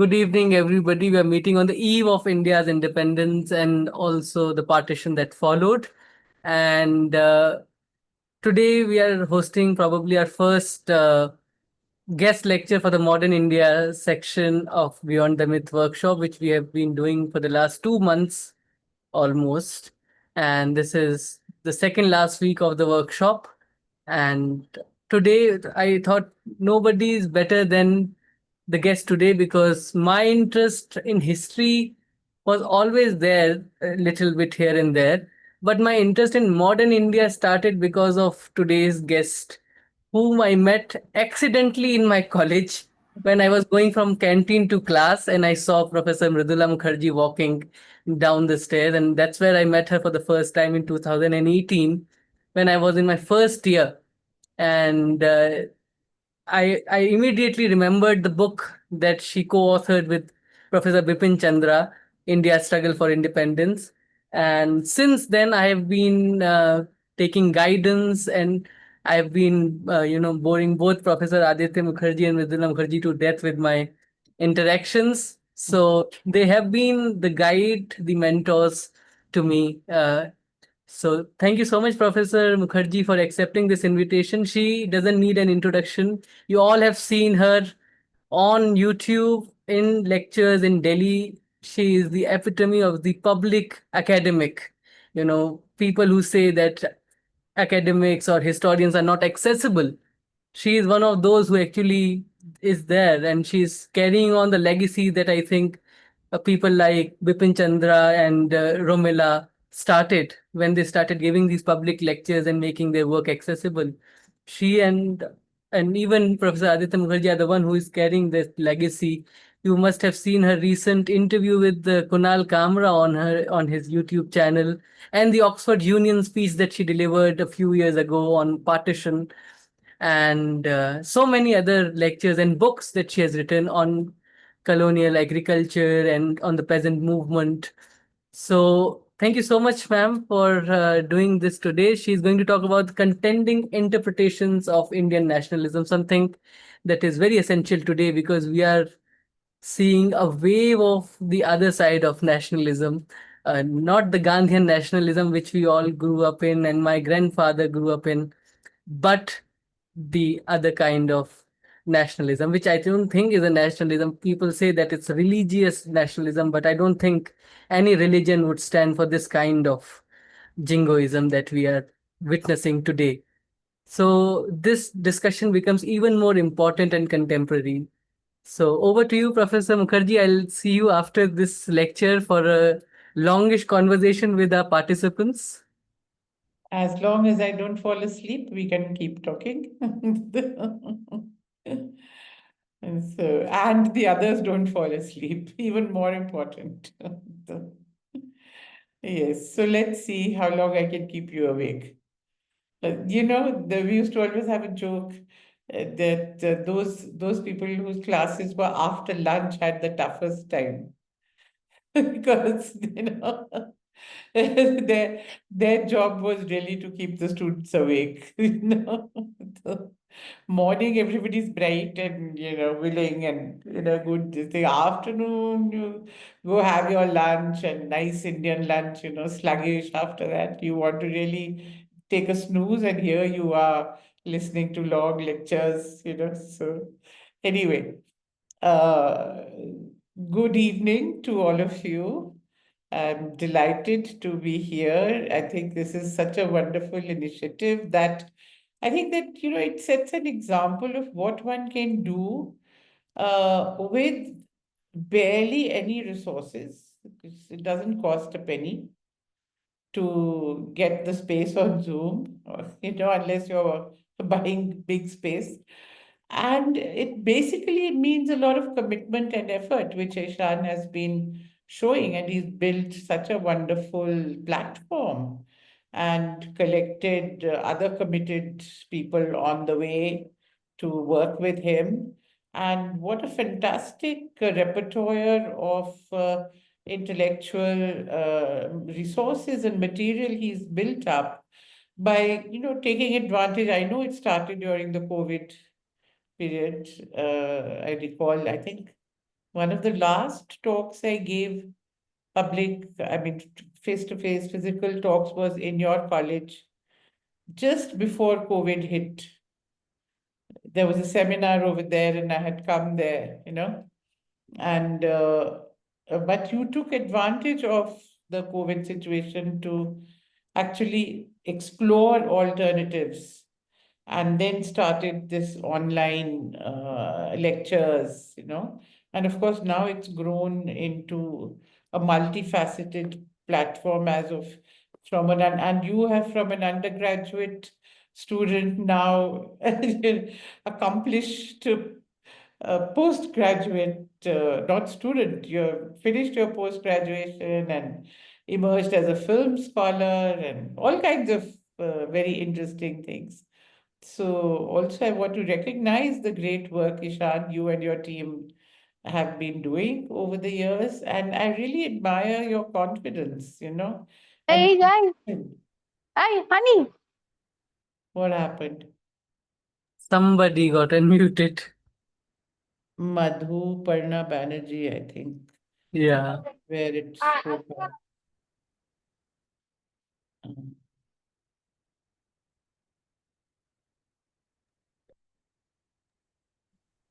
Good evening, everybody. We are meeting on the eve of India's independence and also the partition that followed. And today we are hosting probably our first guest lecture for the Modern India section of Beyond the Myth workshop, which we have been doing for the last 2 months almost. And this is the second last week of the workshop. And today I thought nobody is better than the guest today because my interest in history was always there, a little bit here and there. But my interest in modern India started because of today's guest, whom I met accidentally in my college when I was going from canteen to class and I saw Professor Mridula Mukherjee walking down the stairs. And that's where I met her for the first time in 2018 when I was in my first year. And I immediately remembered the book that she co-authored with Professor Bipin Chandra, India's Struggle for Independence. And since then, I have been taking guidance and I've been, boring both Professor Aditya Mukherjee and Mridula Mukherjee to death with my interactions. So they have been the guide, the mentors to me. So thank you so much, Professor Mukherjee, for accepting this invitation. She doesn't need an introduction. You all have seen her on YouTube in lectures in Delhi. She is the epitome of the public academic. People who say that academics or historians are not accessible. She is one of those who actually is there, and she's carrying on the legacy that I think people like Bipin Chandra and Romila started when they started giving these public lectures and making their work accessible. She and even Professor Aditya Mukherjee are the one who is carrying this legacy. You must have seen her recent interview with Kunal Kamra on his YouTube channel, and the Oxford Union speech that she delivered a few years ago on partition, and so many other lectures and books that she has written on colonial agriculture and on the peasant movement. So, thank you so much, ma'am, for doing this today. She's going to talk about contending interpretations of Indian nationalism, something that is very essential today because we are seeing a wave of the other side of nationalism, not the Gandhian nationalism, which we all grew up in and my grandfather grew up in, but the other kind of nationalism, which I don't think is a nationalism. People say that it's a religious nationalism, but I don't think any religion would stand for this kind of jingoism that we are witnessing today. So this discussion becomes even more important and contemporary. So over to you, Professor Mukherjee. I'll see you after this lecture for a longish conversation with our participants. As long as I don't fall asleep, we can keep talking. And the others don't fall asleep, even more important. Yes, so let's see how long I can keep you awake. We used to always have a joke that those people whose classes were after lunch had the toughest time because their job was really to keep the students awake. So morning everybody's bright and willing and good. This thing afternoon you go have your lunch and nice Indian lunch, sluggish. After that you want to really take a snooze, and here you are listening to long lectures. So anyway, uh, good evening to all of you. I'm delighted to be here. I think this is such a wonderful initiative that I think that, it sets an example of what one can do with barely any resources. It doesn't cost a penny to get the space on Zoom, or, unless you're buying big space. And it basically means a lot of commitment and effort, which Ishan has been showing. And he's built such a wonderful platform and collected other committed people on the way to work with him. And what a fantastic repertoire of intellectual resources and material he's built up by taking advantage. I know it started during the COVID period. I recall, I think One of the last talks I gave public, I mean, face-to-face physical talks was in your college just before COVID hit. There was a seminar over there, and I had come there, and but you took advantage of the COVID situation to actually explore alternatives and then started this online lectures, and of course now it's grown into a multifaceted platform as of and you have from an undergraduate student now accomplished postgraduate, not student. You've finished your post graduation and emerged as a film scholar and all kinds of very interesting things. So, also, I want to recognize the great work, Ishan, you and your team have been doing over the years. And I really admire your confidence, And Hey guys, hi honey. what happened? Somebody got unmuted. Madhu Parna Banerjee, I think, Yeah. where it spoke of.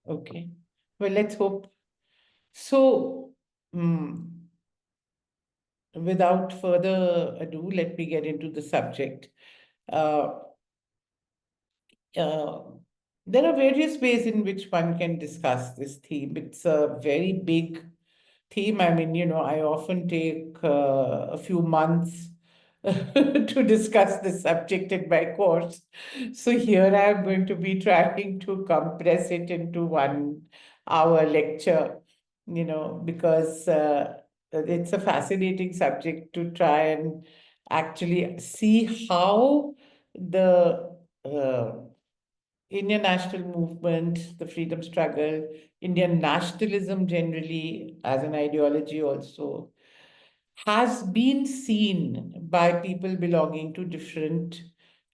Okay. Well, let's hope. So, without further ado, let me get into the subject. Uh, uh, there are various ways in which one can discuss this theme. It's a very big theme. I mean, I often take a few months to discuss this subject in my course. So here I am going to be trying to compress it into 1 hour lecture, because it's a fascinating subject to try and actually see how the Indian national movement, the freedom struggle, Indian nationalism generally as an ideology also has been seen by people belonging to different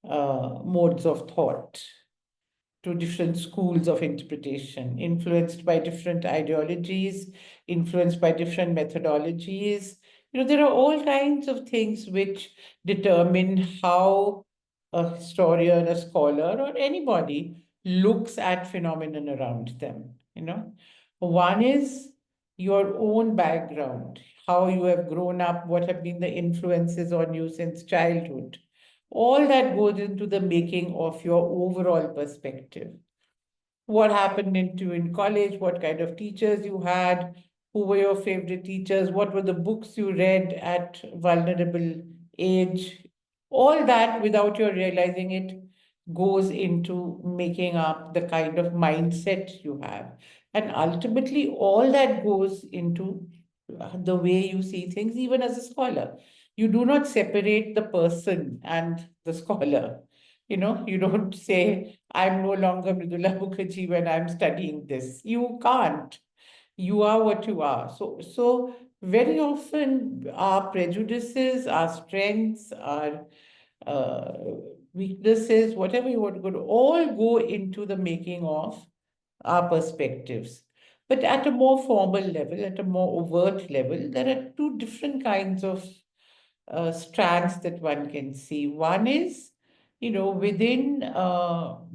modes of thought, to different schools of interpretation, influenced by different ideologies, influenced by different methodologies. There are all kinds of things which determine how a historian, a scholar, or anybody looks at phenomenon around them. One is your own background, how you have grown up, what have been the influences on you since childhood. All that goes into the making of your overall perspective. What happened in college, what kind of teachers you had, who were your favorite teachers, what were the books you read at vulnerable age. All that, without your realizing it, goes into making up the kind of mindset you have. And ultimately, all that goes into the way you see things, even as a scholar. You do not separate the person and the scholar. You don't say, I'm no longer Mridula Mukherjee when I'm studying this. You can't. You are what you are. So very often our prejudices, our strengths, our uh, weaknesses, whatever you want to go to, all go into the making of our perspectives. But at a more formal level, at a more overt level, there are two different kinds of strands that one can see. One is, within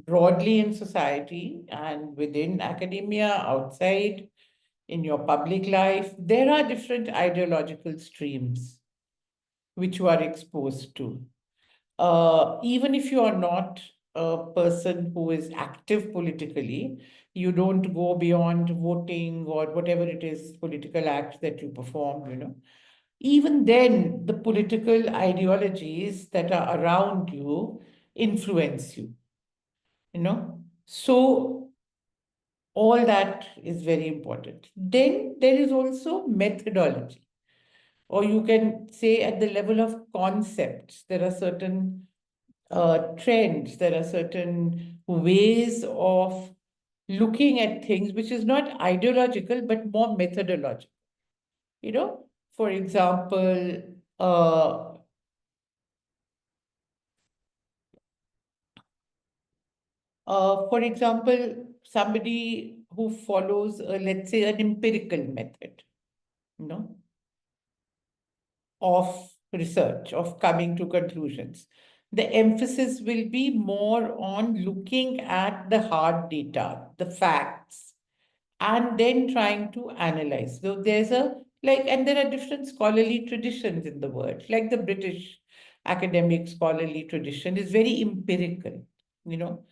broadly in society and within academia, outside, in your public life, there are different ideological streams which you are exposed to. Even if you are not a person who is active politically, you don't go beyond voting or whatever it is, political act that you perform. Even then, the political ideologies that are around you influence you. So all that is very important. Then there is also methodology, or you can say at the level of concepts, there are certain trends, there are certain ways of looking at things which is not ideological but more methodological. You know, for example, somebody who follows, let's say, an empirical method, of research, of coming to conclusions. The emphasis will be more on looking at the hard data, the facts, and then trying to analyze. So there's and there are different scholarly traditions in the world, like the British academic scholarly tradition is very empirical, you know.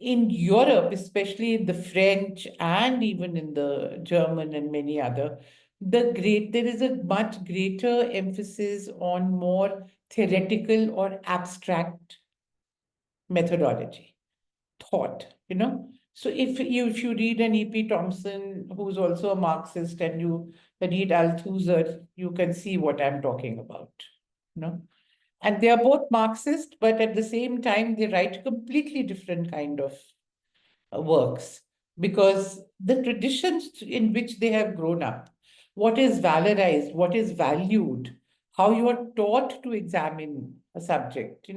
In Europe, especially in the French and even in the German and many other, there is a much greater emphasis on more theoretical or abstract methodology, thought. So if you read an E.P. Thompson, who's also a Marxist, and you read Althusser, you can see what I'm talking about. You know, and they are both Marxist, but at the same time, they write completely different kind of works, because the traditions in which they have grown up, what is valorized, what is valued, how you are taught to examine a subject.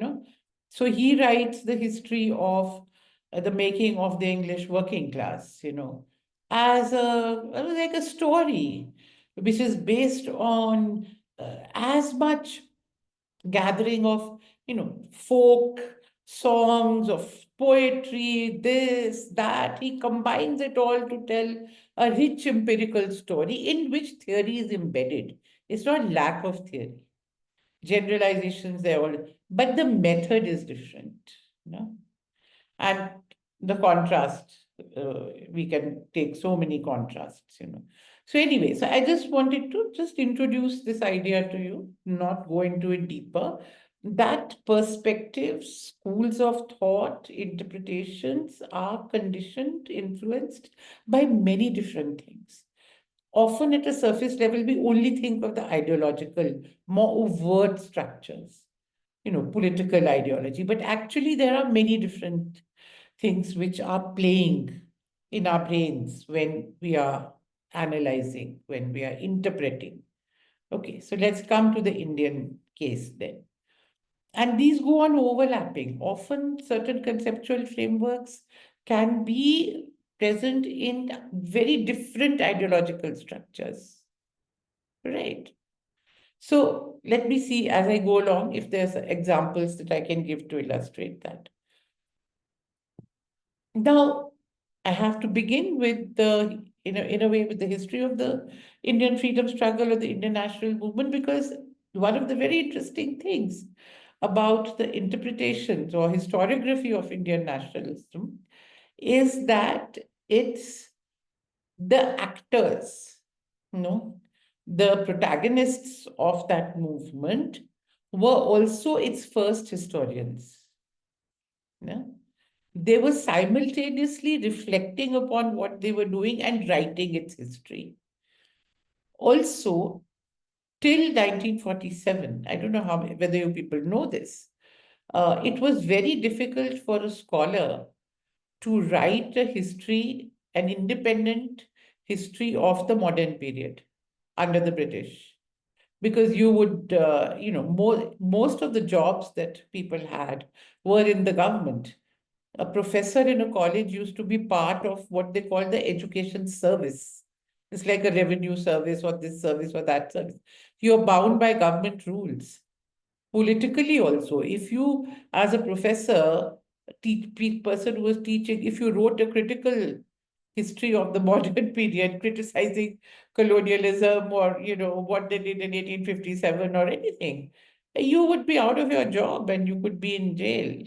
So he writes the history of the making of the English working class, as like a story which is based on as much gathering of folk songs, of poetry, this that. He combines it all to tell a rich empirical story in which theory is embedded. It's not lack of theory, generalizations there all, but the method is different. And the contrast, we can take so many contrasts. So anyway, so I just wanted to just introduce this idea to you, not go into it deeper. That perspectives, schools of thought, interpretations are conditioned, influenced by many different things. Often at a surface level, we only think of the ideological, more overt structures, political ideology, but actually there are many different things which are playing in our brains when we are analyzing, when we are interpreting. Okay, so let's come to the Indian case then. And these go on overlapping. Often, certain conceptual frameworks can be present in very different ideological structures. Right. So let me see as I go along if there's examples that I can give to illustrate that. Now, I have to begin with in a way, with the history of the Indian freedom struggle or the Indian national movement, because one of the very interesting things about the interpretations or historiography of Indian nationalism is that it's the actors, you know, the protagonists of that movement were also its first historians. Yeah? They were simultaneously reflecting upon what they were doing and writing its history. Also, till 1947, I don't know whether you people know this, it was very difficult for a scholar to write a history, an independent history of the modern period under the British, because you would, most of the jobs that people had were in the government. A professor in a college used to be part of what they call the education service. It's like a revenue service or this service or that service. You're bound by government rules. Politically also, if you, as a professor, person who was teaching, if you wrote a critical history of the modern period, criticizing colonialism or, what they did in 1857 or anything, you would be out of your job and you could be in jail.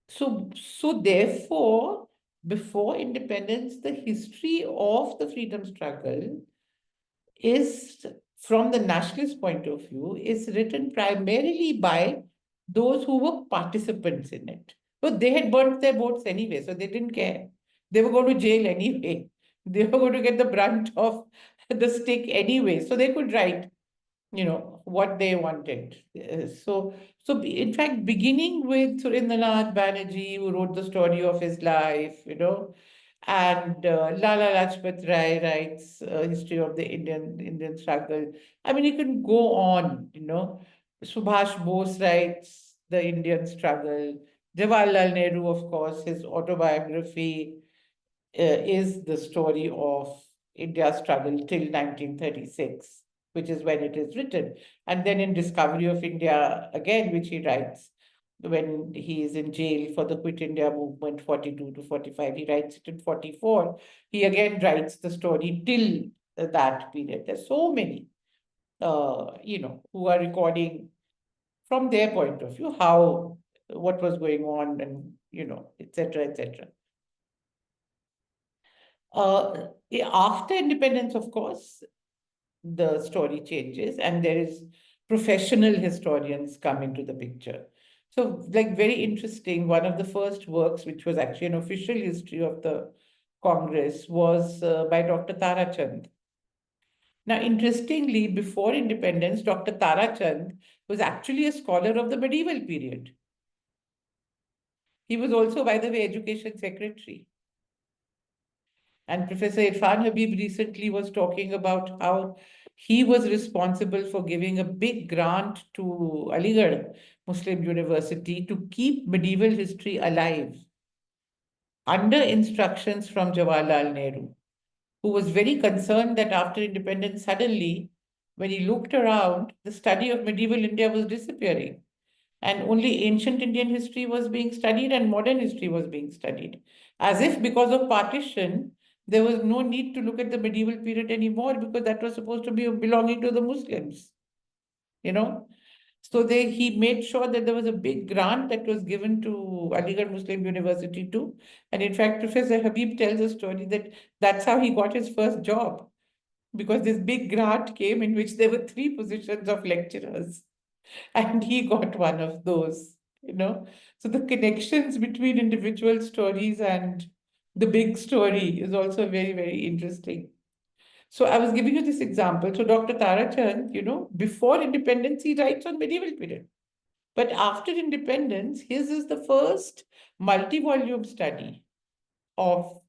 So therefore, before independence, the history of the freedom struggle is, from the nationalist point of view, is written primarily by those who were participants in it. But they had burnt their boats anyway, so they didn't care. They were going to jail anyway. They were going to get the brunt of the stick anyway, so they could write what they wanted. So in fact, beginning with Surendranath Banerjee, who wrote the story of his life, and Lala Lajpat Rai writes history of the Indian struggle. I mean, you can go on. Subhash Bose writes the Indian struggle. Jawaharlal Nehru, of course, his autobiography. is the story of India's struggle till 1936, which is when it is written. And then in Discovery of India, again, which he writes when he is in jail for the Quit India movement, 42 to 45, he writes it in 44. He again writes the story till that period. There's so many, who are recording from their point of view how what was going on and etc etc. After independence, of course, the story changes and there is professional historians come into the picture. So, like, very interesting, one of the first works, which was actually an official history of the Congress, was by Dr. Tara Chand. Now, interestingly, before independence, Dr. Tara Chand was actually a scholar of the medieval period. He was also, by the way, education secretary. And Professor Irfan Habib recently was talking about how he was responsible for giving a big grant to Aligarh Muslim University to keep medieval history alive under instructions from Jawaharlal Nehru, who was very concerned that after independence, suddenly, when he looked around, the study of medieval India was disappearing. And only ancient Indian history was being studied and modern history was being studied. As if because of partition, there was no need to look at the medieval period anymore because that was supposed to be belonging to the Muslims, you know. So he made sure that there was a big grant that was given to Aligarh Muslim University too. And in fact, Professor Habib tells a story that that's how he got his first job, because this big grant came in which there were three positions of lecturers and he got one of those. So the connections between individual stories and the big story is also very, very interesting. So I was giving you this example. So Dr. Tara Chand, before independence, he writes on medieval period. But after independence, his is the first multi-volume study of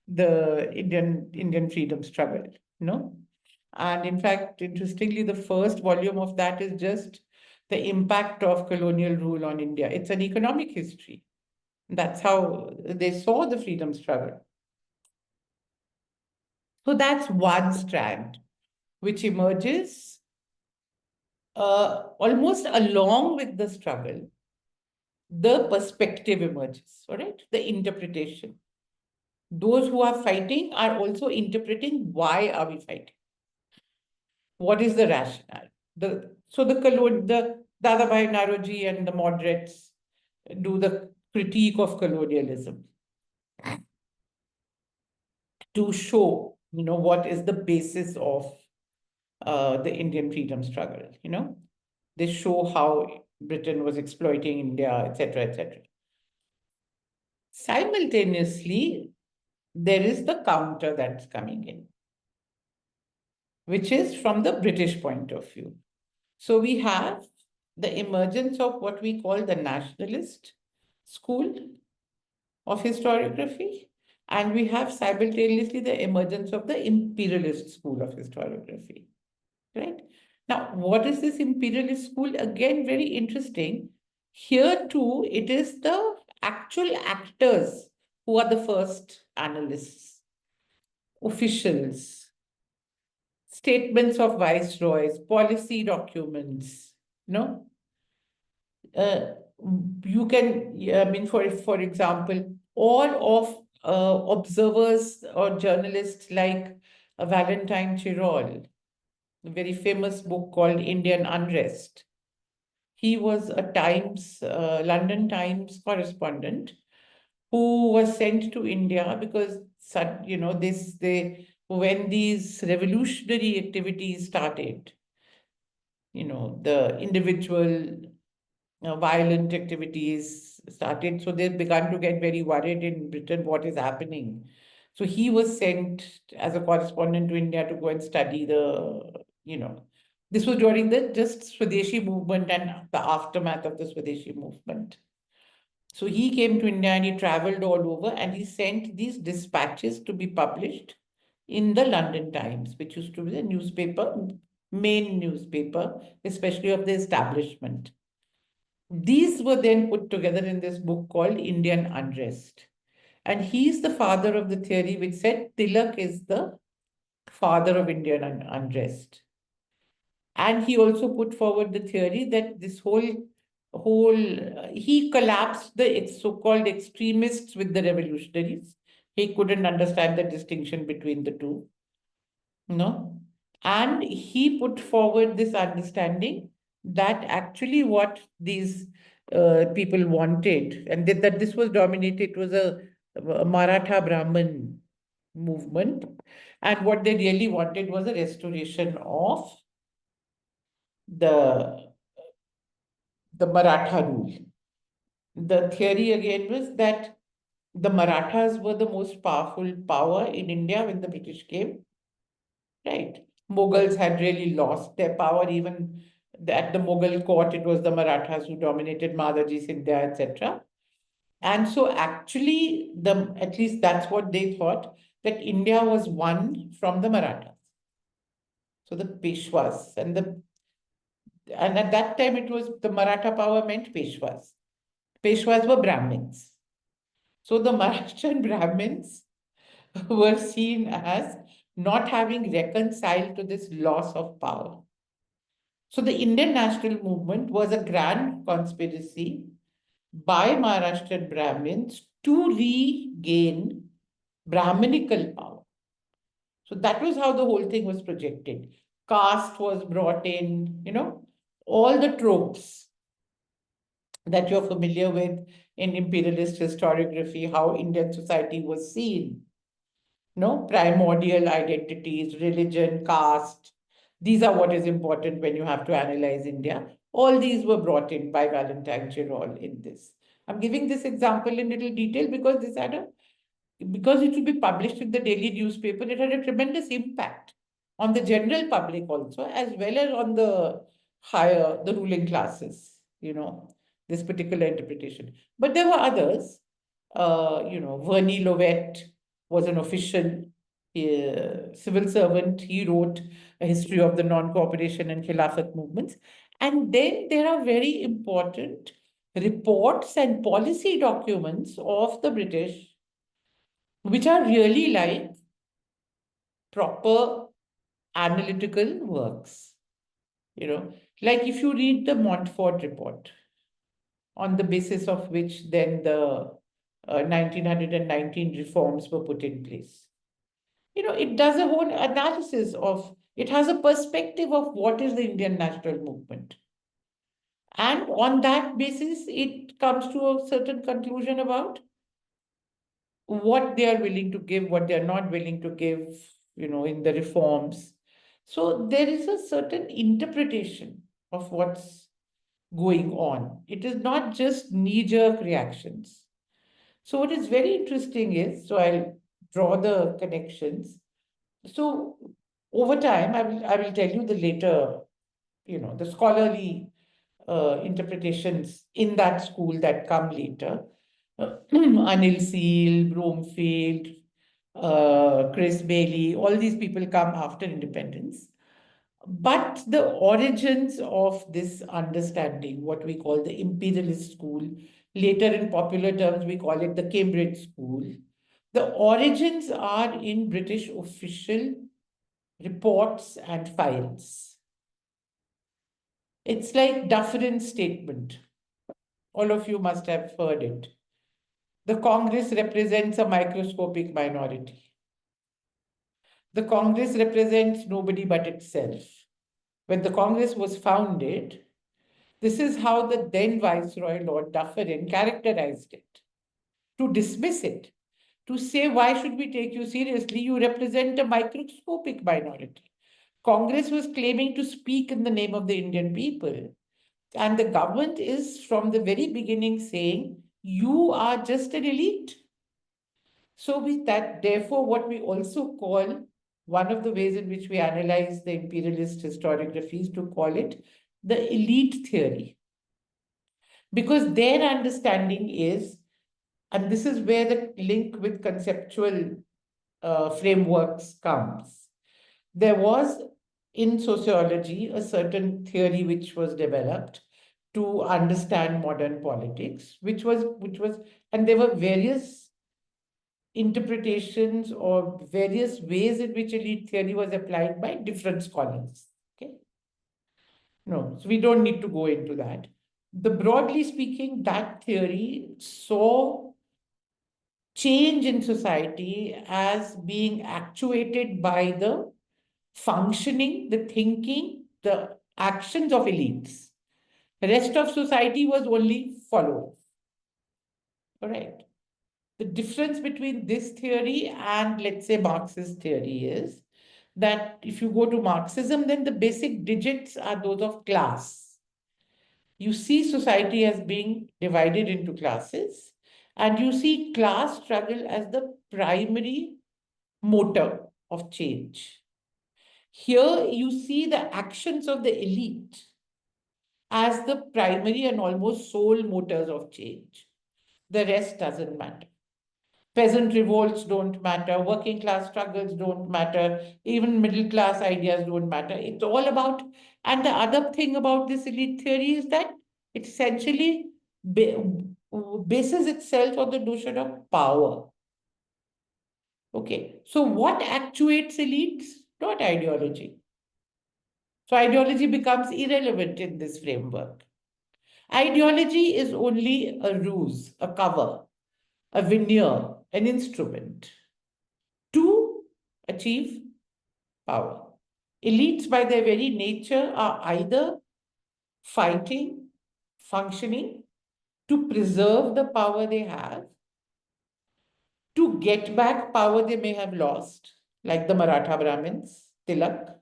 the Indian freedom struggle. And in fact, interestingly, the first volume of that is just the impact of colonial rule on India. It's an economic history. That's how they saw the freedom struggle. So that's one strand which emerges almost along with the struggle. The perspective emerges, all right? The interpretation. Those who are fighting are also interpreting why are we fighting? What is the rationale? So the Dadabhai Naroji and the moderates do the critique of colonialism to show, what is the basis of the Indian freedom struggle. They show how Britain was exploiting India, etc., etc. Simultaneously, there is the counter that's coming in, which is from the British point of view. So we have the emergence of what we call the nationalist school of historiography, and we have simultaneously the emergence of the imperialist school of historiography, right? Now, what is this imperialist school? Again, very interesting. Here too, it is the actual actors who are the first analysts, officials, statements of viceroys, policy documents, no? You can, I mean, for example, all of observers or journalists like Valentine Chirol, a very famous book called Indian Unrest. He was a London Times correspondent who was sent to India because, when these revolutionary activities started, the individual violent activities started. So they began to get very worried in Britain, what is happening. So he was sent as a correspondent to India to go and study this was during the just Swadeshi movement and the aftermath of the Swadeshi movement. So he came to India and he traveled all over and he sent these dispatches to be published in the London Times, which used to be the main newspaper, especially of the establishment. These were then put together in this book called Indian Unrest. And he's the father of the theory which said Tilak is the father of Indian unrest. And he also put forward the theory that this he collapsed the so-called extremists with the revolutionaries. He couldn't understand the distinction between the two. No. And he put forward this understanding that actually what these people wanted, and that this was dominated, it was a Maratha Brahmin movement. And what they really wanted was a restoration of the, the Maratha rule. The theory again was that the Marathas were the most powerful power in India when the British came. Right. Mughals had really lost their power. Even at the Mughal court, it was the Marathas who dominated Madhaji, Sindhya, etc. And so actually, at least that's what they thought, that India was won from the Marathas. So the Peshwas and at that time it was the Maratha power meant Peshwas. Peshwas were Brahmins. So the Marathan Brahmins were seen as not having reconciled to this loss of power. So the Indian national movement was a grand conspiracy by Maharashtrian Brahmins to regain Brahminical power. So that was how the whole thing was projected. Caste was brought in, all the tropes that you're familiar with in imperialist historiography, how Indian society was seen. Primordial identities, religion, caste. These are what is important when you have to analyze India. All these were brought in by Valentine Girol in this. I'm giving this example in little detail because because it will be published in the daily newspaper, it had a tremendous impact on the general public also, as well as on the ruling classes, this particular interpretation. But there were others, Verny Lovett was an official civil servant. He wrote a history of the non-cooperation and Khilafat movements. And then there are very important reports and policy documents of the British, which are really like proper analytical works. Like if you read the Montfort report, on the basis of which then the 1919 reforms were put in place. It does a whole analysis it has a perspective of what is the Indian national movement. And on that basis, it comes to a certain conclusion about what they are willing to give, what they are not willing to give, in the reforms. So there is a certain interpretation of what's going on. It is not just knee-jerk reactions. So what is very interesting is, so I'll draw the connections. So over time, I will tell you the later, the scholarly interpretations in that school that come later. Anil Seal, Broomfield, Chris Bailey, all these people come after independence. But the origins of this understanding, what we call the imperialist school, later in popular terms, we call it the Cambridge School. The origins are in British official reports and files. It's like Dufferin's statement. All of you must have heard it. The Congress represents a microscopic minority. The Congress represents nobody but itself. When the Congress was founded, this is how the then Viceroy Lord Dufferin characterized it. To dismiss it, to say, why should we take you seriously? You represent a microscopic minority. Congress was claiming to speak in the name of the Indian people. And the government is from the very beginning saying, you are just an elite. So with that, therefore, what we also call, one of the ways in which we analyze the imperialist historiography is to call it the elite theory. Because their understanding is, and this is where the link with conceptual frameworks comes. There was in sociology a certain theory which was developed to understand modern politics, which was, and there were various interpretations or various ways in which elite theory was applied by different scholars. Okay. No, so we don't need to go into that. Broadly speaking, that theory saw change in society as being actuated by the functioning, the thinking, the actions of elites. The rest of society was only followers. All right. The difference between this theory and, let's say, Marxist theory is that if you go to Marxism, then the basic digits are those of class. You see society as being divided into classes, and you see class struggle as the primary motor of change. Here, you see the actions of the elite as the primary and almost sole motors of change. The rest doesn't matter. Peasant revolts don't matter, working class struggles don't matter, even middle class ideas don't matter. It's all about, and the other thing about this elite theory is that it essentially bases itself on the notion of power. Okay, so what actuates elites? Not ideology. So ideology becomes irrelevant in this framework. Ideology is only a ruse, a cover, a veneer, an instrument to achieve power. Elites, by their very nature, are either fighting, functioning to preserve the power they have, to get back power they may have lost, like the Maratha Brahmins, Tilak,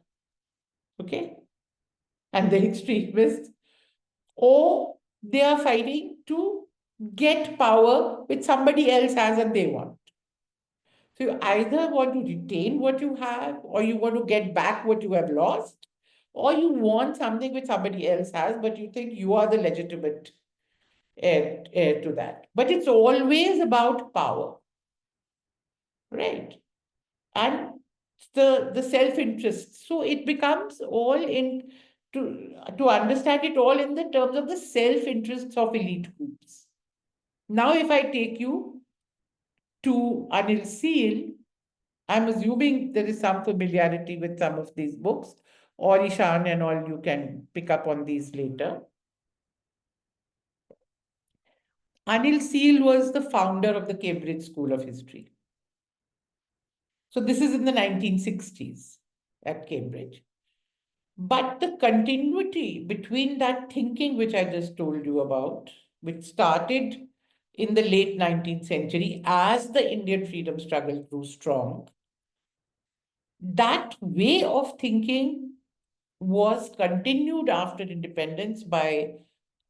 okay, and the extremists, or they are fighting to get power which somebody else has and they want. So you either want to retain what you have, or you want to get back what you have lost, or you want something which somebody else has, but you think you are the legitimate heir to that. But it's always about power, right? And the self-interest. So it becomes all in to understand it all in the terms of the self-interests of elite groups. Now, if I take you to Anil Seal, I'm assuming there is some familiarity with some of these books, or Ishan and all, you can pick up on these later. Anil Seal was the founder of the Cambridge School of History. So this is in the 1960s at Cambridge. But the continuity between that thinking, which I just told you about, which started in the late 19th century as the Indian freedom struggle grew strong, that way of thinking was continued after independence by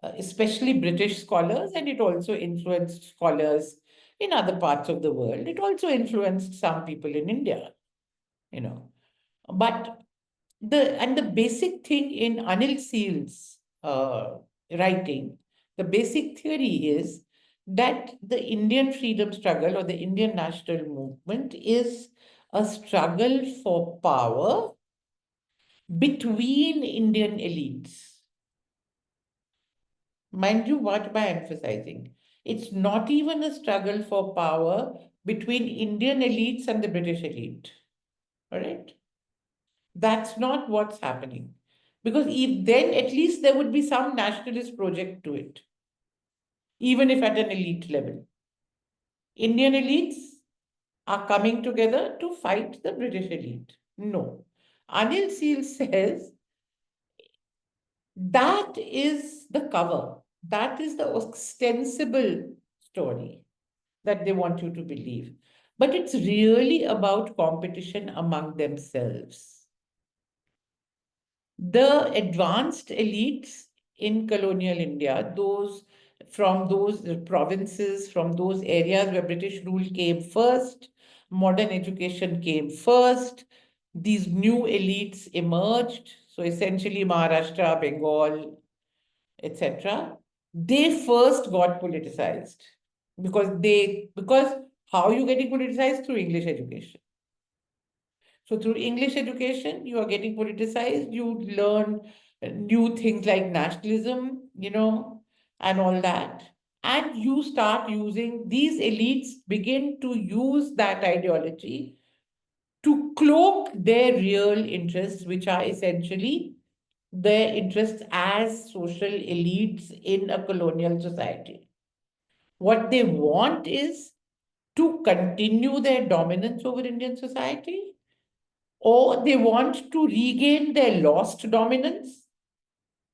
especially British scholars, and it also influenced scholars in other parts of the world. It also influenced some people in India, you know. But the basic thing in Anil Seal's writing, the basic theory is that the Indian freedom struggle or the Indian national movement is a struggle for power between Indian elites. Mind you, what am I emphasizing? It's not even a struggle for power between Indian elites and the British elite. All right? That's not what's happening. Because if then at least there would be some nationalist project to it, even if at an elite level. Indian elites are coming together to fight the British elite. No. Anil Seal says that is the cover. That is the ostensible story that they want you to believe. But it's really about competition among themselves. The advanced elites in colonial India, those from those provinces, from those areas where British rule came first, modern education came first, these new elites emerged. So essentially Maharashtra, Bengal, etc. They first got politicized because how are you getting politicized? Through English education. So through English education, you are getting politicized. You learn new things like nationalism, and all that. And you start using, these elites begin to use that ideology to cloak their real interests, which are essentially their interests as social elites in a colonial society. What they want is to continue their dominance over Indian society, or they want to regain their lost dominance,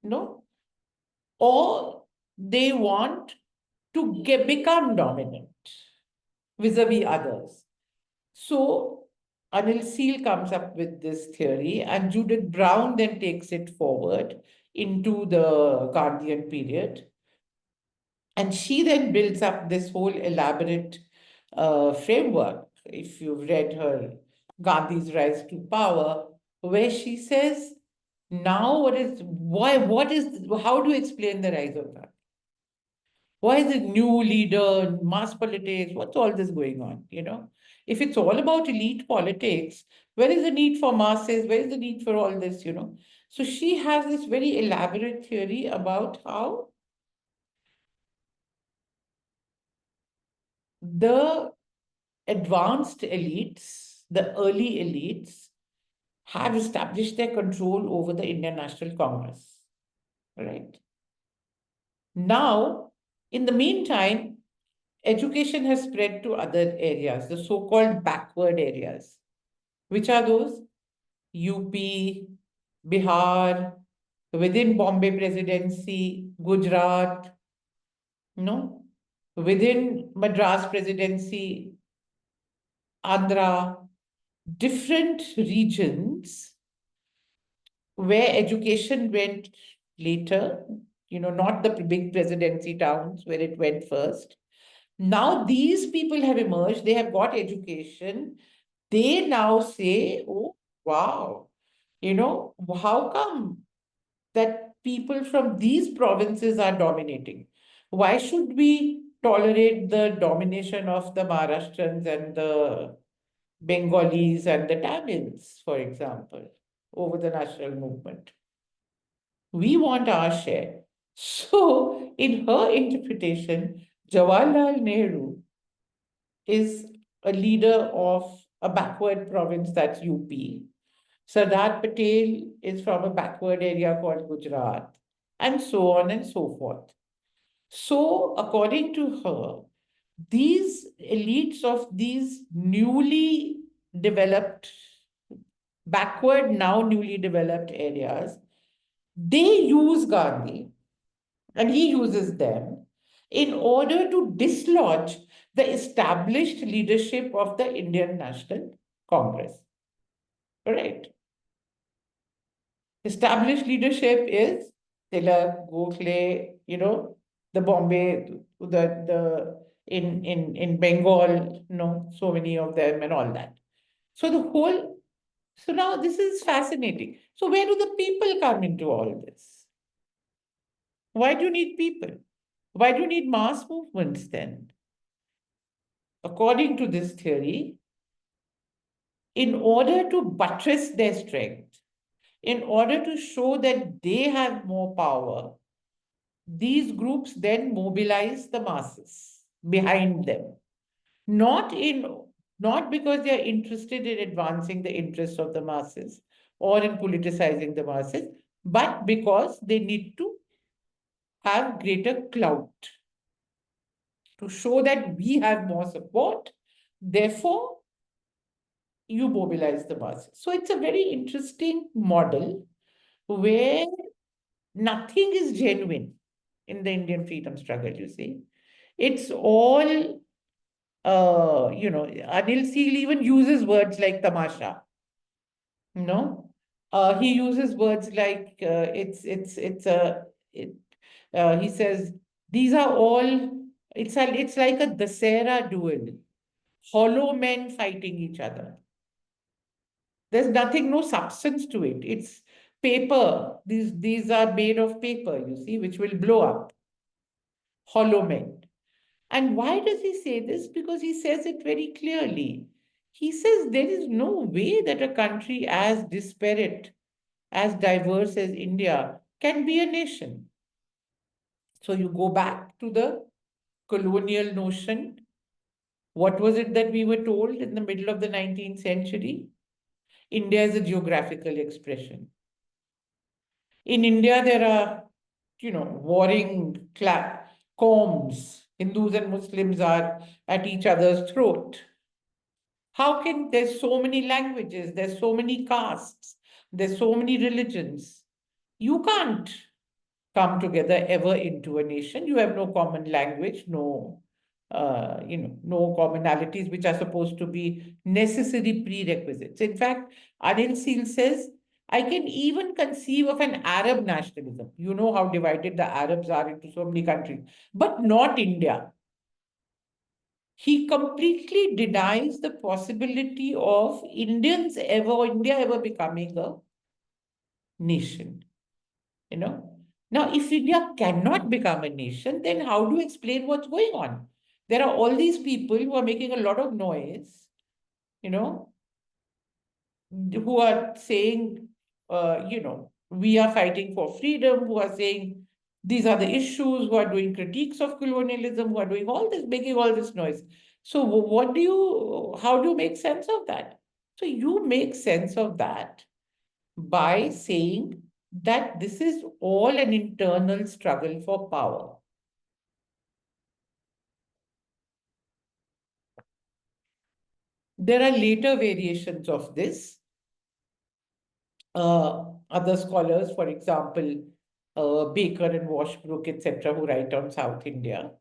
no? Or they want to become dominant vis-a-vis others. So Anil Seal comes up with this theory, and Judith Brown then takes it forward into the Gandhian period. And she then builds up this whole elaborate framework. If you've read her Gandhi's Rise to Power, where she says, now how do you explain the rise of Gandhi? Why is it new leader, mass politics? What's all this going on? If it's all about elite politics, where is the need for masses? Where is the need for all this? So she has this very elaborate theory about how the advanced elites, the early elites, have established their control over the Indian National Congress. Right? Now, in the meantime, education has spread to other areas, the so-called backward areas. Which are those? UP, Bihar, within Bombay Presidency, Gujarat, no? Within Madras Presidency, Andhra, different regions where education went later, not the big presidency towns where it went first. Now these people have emerged, they have got education. They now say, oh, wow, how come that people from these provinces are dominating? Why should we tolerate the domination of the Maharashtrians and the Bengalis and the Tamils, for example, over the national movement? We want our share. So, in her interpretation, Jawaharlal Nehru is a leader of a backward province, that's UP. Sardar Patel is from a backward area called Gujarat, and so on and so forth. So, according to her, these elites of these newly developed, backward, now newly developed areas, they use Gandhi and he uses them in order to dislodge the established leadership of the Indian National Congress. Right? Established leadership is Tilak, Gokhale, the Bombay, the in Bengal, so many of them and all that. So now this is fascinating. So where do the people come into all this? Why do you need people? Why do you need mass movements then? According to this theory, in order to buttress their strength, in order to show that they have more power, these groups then mobilize the masses behind them. Not because they are interested in advancing the interests of the masses or in politicizing the masses, but because they need to have greater clout to show that we have more support. Therefore, you mobilize the masses. So it's a very interesting model where nothing is genuine in the Indian freedom struggle, you see. It's all, Anil Seal even uses words like tamasha. No, he uses words like he says these are all, it's like a Dasera duel, hollow men fighting each other. There's nothing, no substance to it. It's paper. These are made of paper, you see, which will blow up. Hollow men. And why does he say this? Because he says it very clearly. He says there is no way that a country as disparate, as diverse as India can be a nation. So you go back to the colonial notion. What was it that we were told in the middle of the 19th century? India is a geographical expression. In India, there are, warring qawms. Hindus and Muslims are at each other's throat. How can there's so many languages, there's so many castes, there's so many religions. You can't come together ever into a nation. You have no common language, no commonalities which are supposed to be necessary prerequisites. In fact, Anil Seal says, I can even conceive of an Arab nationalism. You know how divided the Arabs are into so many countries, but not India. He completely denies the possibility of India ever becoming a nation. Now, if India cannot become a nation, then how do you explain what's going on? There are all these people who are making a lot of noise, you know, who are saying, we are fighting for freedom, who are saying these are the issues, who are doing critiques of colonialism, who are doing all this, making all this noise. So how do you make sense of that? So you make sense of that by saying that this is all an internal struggle for power. There are later variations of this. Other scholars, for example, Baker and Washbrook, etc., who write on South India,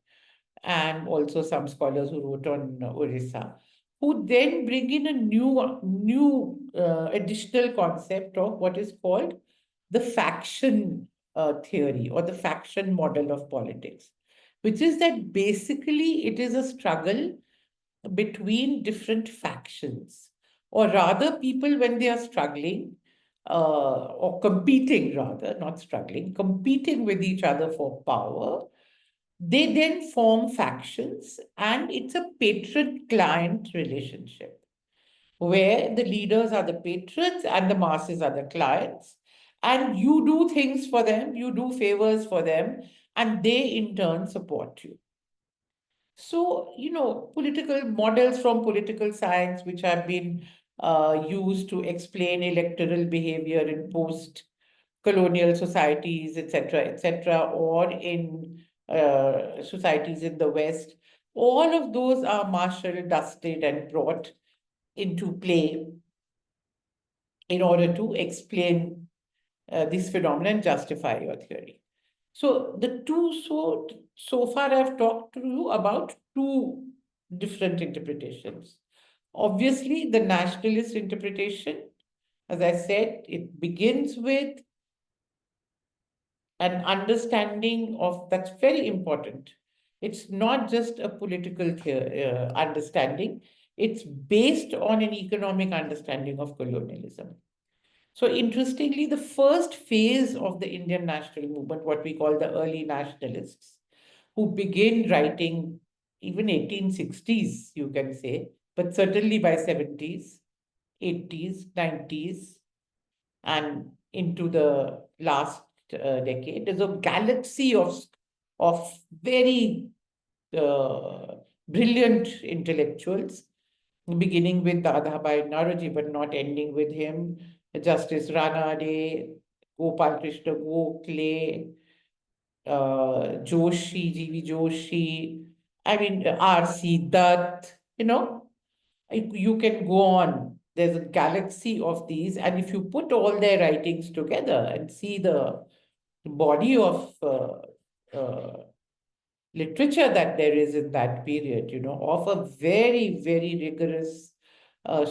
and also some scholars who wrote on Orissa, who then bring in a new additional concept of what is called the faction theory or the faction model of politics, which is that basically it is a struggle between different factions, or rather, people when they are struggling or competing, rather, not struggling, competing with each other for power, they then form factions, and it's a patron-client relationship where the leaders are the patrons and the masses are the clients. And you do things for them, you do favors for them, and they in turn support you. So, political models from political science, which have been used to explain electoral behavior in post-colonial societies, etc., or in societies in the West, all of those are marshaled, dusted, and brought into play in order to explain this phenomenon, justify your theory. So so far I've talked to you about two different interpretations. Obviously, the nationalist interpretation, as I said, it begins with an understanding of, that's very important. It's not just a political understanding, it's based on an economic understanding of colonialism. So interestingly, the first phase of the Indian national movement, what we call the early nationalists, who begin writing even 1860s, you can say, but certainly by 70s, 80s, 90s, and into the last decade, there's a galaxy of very brilliant intellectuals, beginning with Dadabhai Naroji, but not ending with him, Justice Ranade, Gopal Krishna Gokhale, Joshi, G.V. Joshi, I mean, R.C. Dutt, you can go on. There's a galaxy of these, and if you put all their writings together and see the body of literature that there is in that period, of a very, very rigorous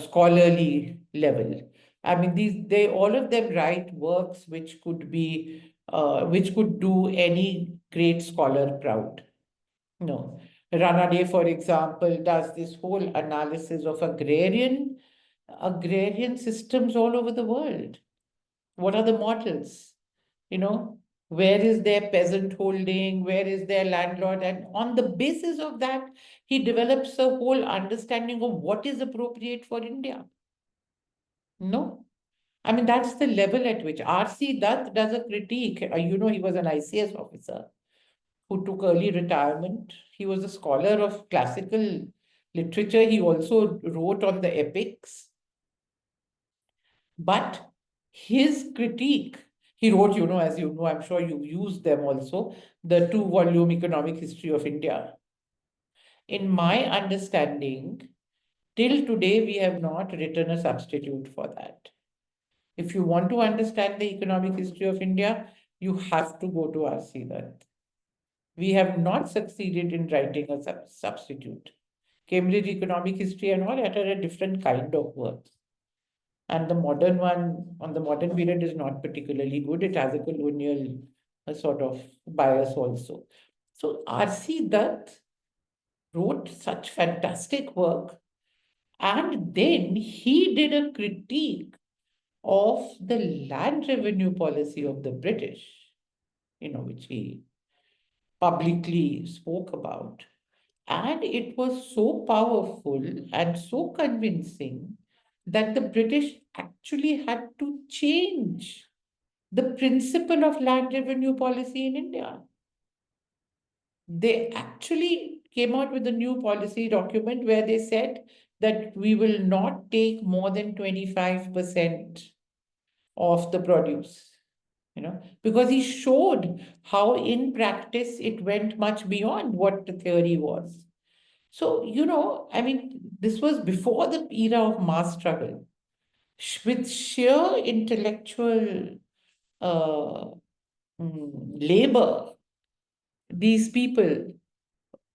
scholarly level. I mean, they all of them write works which could do any great scholar proud. No. Ranade, for example, does this whole analysis of agrarian systems all over the world. What are the models? Where is their peasant holding? Where is their landlord? And on the basis of that, he develops a whole understanding of what is appropriate for India. No? I mean, that's the level at which R.C. Dutt does a critique. He was an ICS officer. who took early retirement. He was a scholar of classical literature. He also wrote on the epics. But his critique, he wrote, as you know, I'm sure you've used them also, the 2-volume Economic History of India. In my understanding, till today, we have not written a substitute for that. If you want to understand the economic history of India, you have to go to R.C. Dutt. We have not succeeded in writing a substitute. Cambridge Economic History and all that are a different kind of work. And the modern one on the modern period is not particularly good. It has a colonial sort of bias also. So R.C. Dutt wrote such fantastic work, and then he did a critique of the land revenue policy of the British, which he publicly spoke about. And it was so powerful and so convincing that the British actually had to change the principle of land revenue policy in India. They actually came out with a new policy document where they said that we will not take more than 25% of the produce, because he showed how in practice it went much beyond what the theory was. So, I mean, this was before the era of mass struggle. With sheer intellectual uh, labor, these people,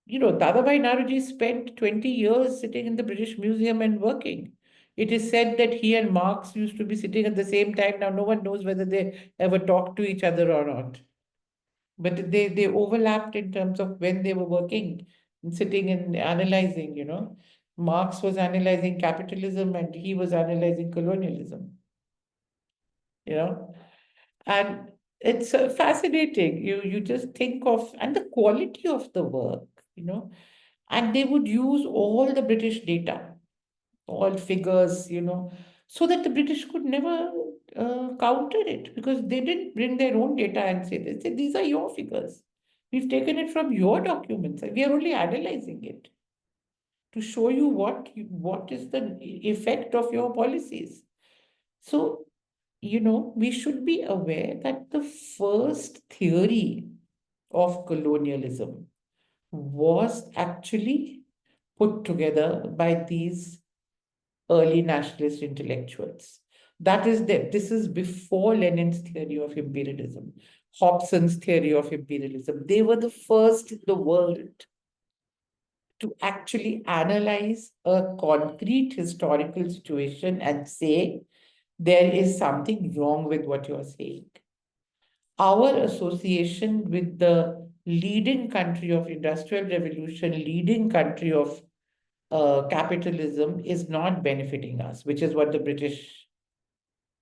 Dadabhai Naoroji spent 20 years sitting in the British Museum and working. It is said that he and Marx used to be sitting at the same time. Now, no one knows whether they ever talked to each other or not. But they overlapped in terms of when they were working and sitting and analyzing, Marx was analyzing capitalism and he was analyzing colonialism, you know. And it's fascinating. You just think of, and the quality of the work, and they would use all the British data, all figures, so that the British could never counter it because they didn't bring their own data and say, they said, these are your figures. We've taken it from your documents and we are only analyzing it to show you what is the effect of your policies. So, we should be aware that the first theory of colonialism was actually put together by these early nationalist intellectuals. This is before Lenin's theory of imperialism, Hobson's theory of imperialism. They were the first in the world to actually analyze a concrete historical situation and say, there is something wrong with what you're saying. Our association with the leading country of industrial revolution, leading country of capitalism is not benefiting us, which is what the British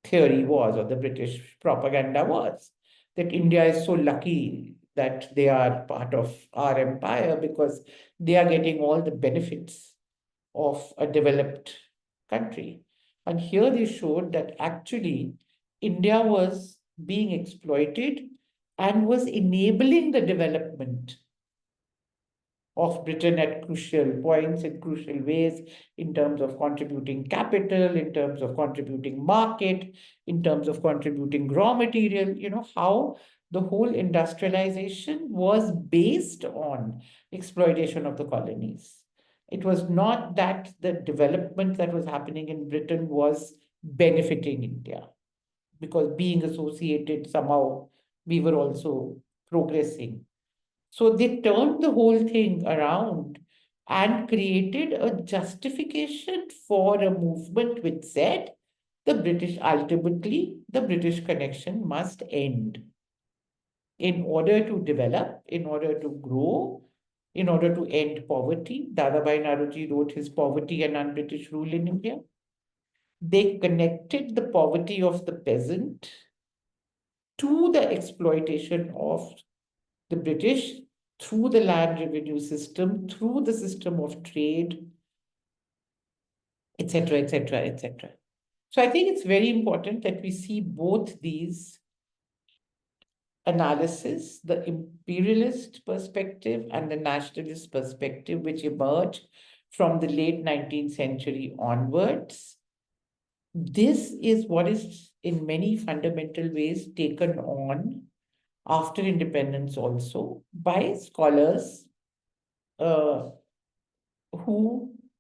theory was, or the British propaganda was, that India is so lucky that they are part of our empire because they are getting all the benefits of a developed country. And here they showed that actually India was being exploited and was enabling the development of Britain at crucial points, in crucial ways, in terms of contributing capital, in terms of contributing market, in terms of contributing raw material, how the whole industrialization was based on exploitation of the colonies. It was not that the development that was happening in Britain was benefiting India, because being associated somehow, we were also progressing. So they turned the whole thing around and created a justification for a movement which said ultimately, the British connection must end in order to develop, in order to grow, in order to end poverty. Dadabhai Naoroji wrote his Poverty and Un-British Rule in India. They connected the poverty of the peasant to the exploitation of the British through the land revenue system, through the system of trade, etc., etc., etc. So I think it's very important that we see both these analysis, the imperialist perspective and the nationalist perspective, which emerged from the late 19th century onwards. This is what is in many fundamental ways taken on after independence also by scholars who,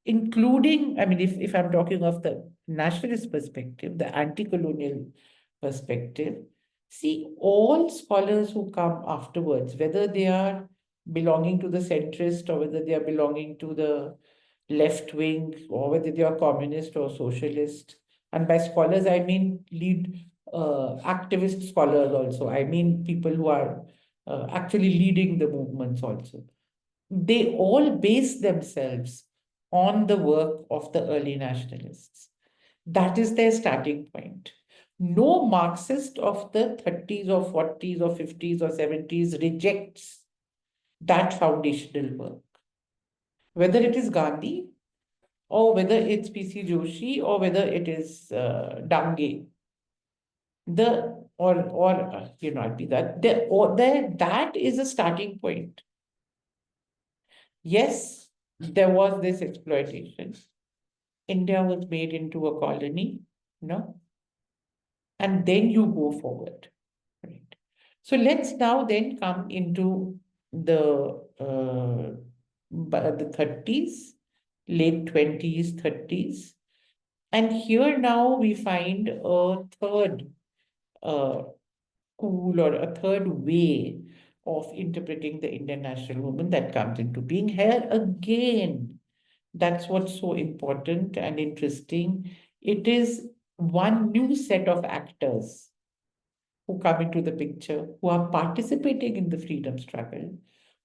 including, I mean, if I'm talking of the nationalist perspective, the anti-colonial perspective, see, all scholars who come afterwards, whether they are belonging to the centrist or whether they are belonging to the left wing or whether they are communist or socialist, and by scholars, I mean lead activist scholars also. I mean people who are actually leading the movements also. They all base themselves on the work of the early nationalists. That is their starting point. No Marxist of the 30s or 40s or 50s or 70s rejects that foundational work. Whether it is Gandhi or whether it's P.C. Joshi or whether it is Dange, I'd be that, that is a starting point. Yes, there was this exploitation. India was made into a colony, and then you go forward. Right. So let's now then come into the 30s, late 20s, 30s. And here now we find a third school or a third way of interpreting the Indian national movement that comes into being. Here again, that's what's so important and interesting. It is one new set of actors who come into the picture, who are participating in the freedom struggle,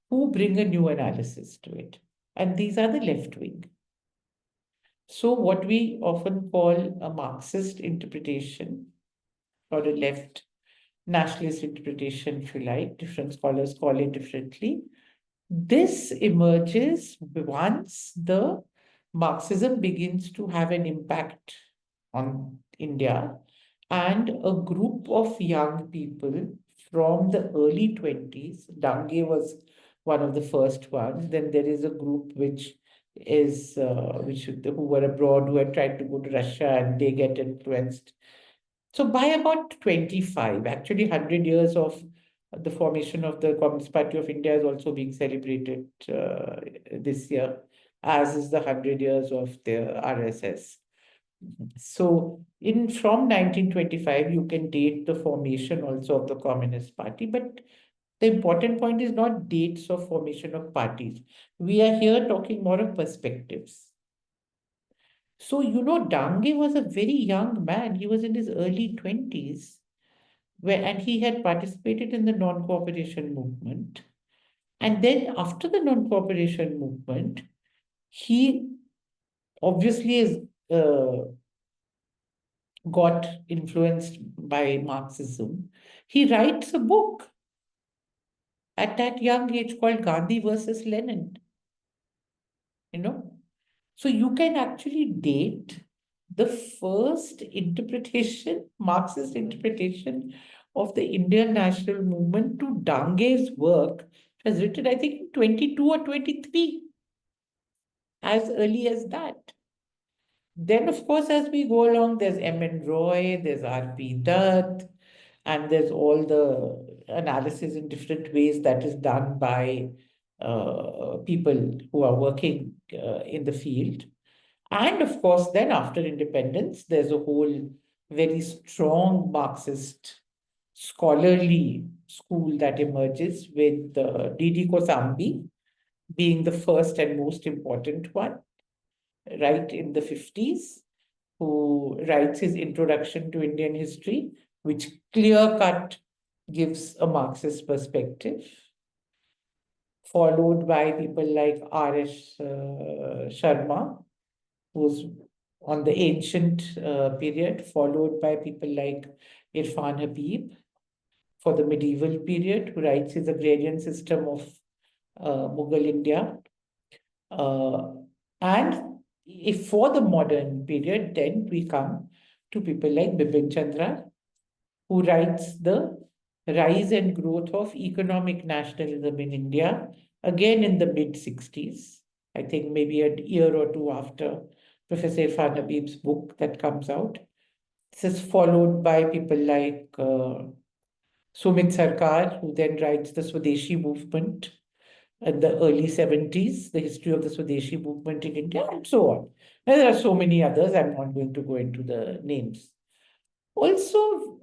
who bring a new analysis to it. And these are the left wing. So, what we often call a Marxist interpretation or a left nationalist interpretation, if you like, different scholars call it differently. This emerges once the Marxism begins to have an impact on India, and a group of young people from the early 20s, Dange was one of the first ones. Then there is a group which is who were abroad, who had tried to go to Russia and they get influenced. So by about 25, actually 100 years of the formation of the Communist Party of India is also being celebrated this year, as is the 100 years of the RSS. So from 1925, you can date the formation also of the Communist Party, but the important point is not dates of formation of parties. We are here talking more of perspectives. So, Dange was a very young man. He was in his early 20s, and he had participated in the non-cooperation movement. And then after the non-cooperation movement, he obviously is got influenced by Marxism. He writes a book at that young age called Gandhi versus Lenin. So you can actually date the first interpretation, Marxist interpretation of the Indian national movement to Dange's work. It was written, I think, in 22 or 23, as early as that. Then, of course, as we go along, there's M.N. Roy, there's R.P. Dutt, and there's all the analysis in different ways that is done by people who are working in the field. And of course, then after independence, there's a whole very strong Marxist scholarly school that emerges with D.D. Kosambi being the first and most important one, right in the 50s, who writes his Introduction to Indian History, which clear-cut gives a Marxist perspective, followed by people like R.S. Sharma, who's on the ancient period, followed by people like Irfan Habib for the medieval period, who writes his agrarian system of Mughal India. And if for the modern period, then we come to people like Bipin Chandra, who writes the rise and growth of economic nationalism in India, again in the mid-60s. I think maybe a year or two after Professor Irfan Habib's book that comes out. This is followed by people like Sumit Sarkar, who then writes the Swadeshi movement in the early 70s, the history of the Swadeshi movement in India, and so on. And there are so many others. I'm not going to go into the names. Also,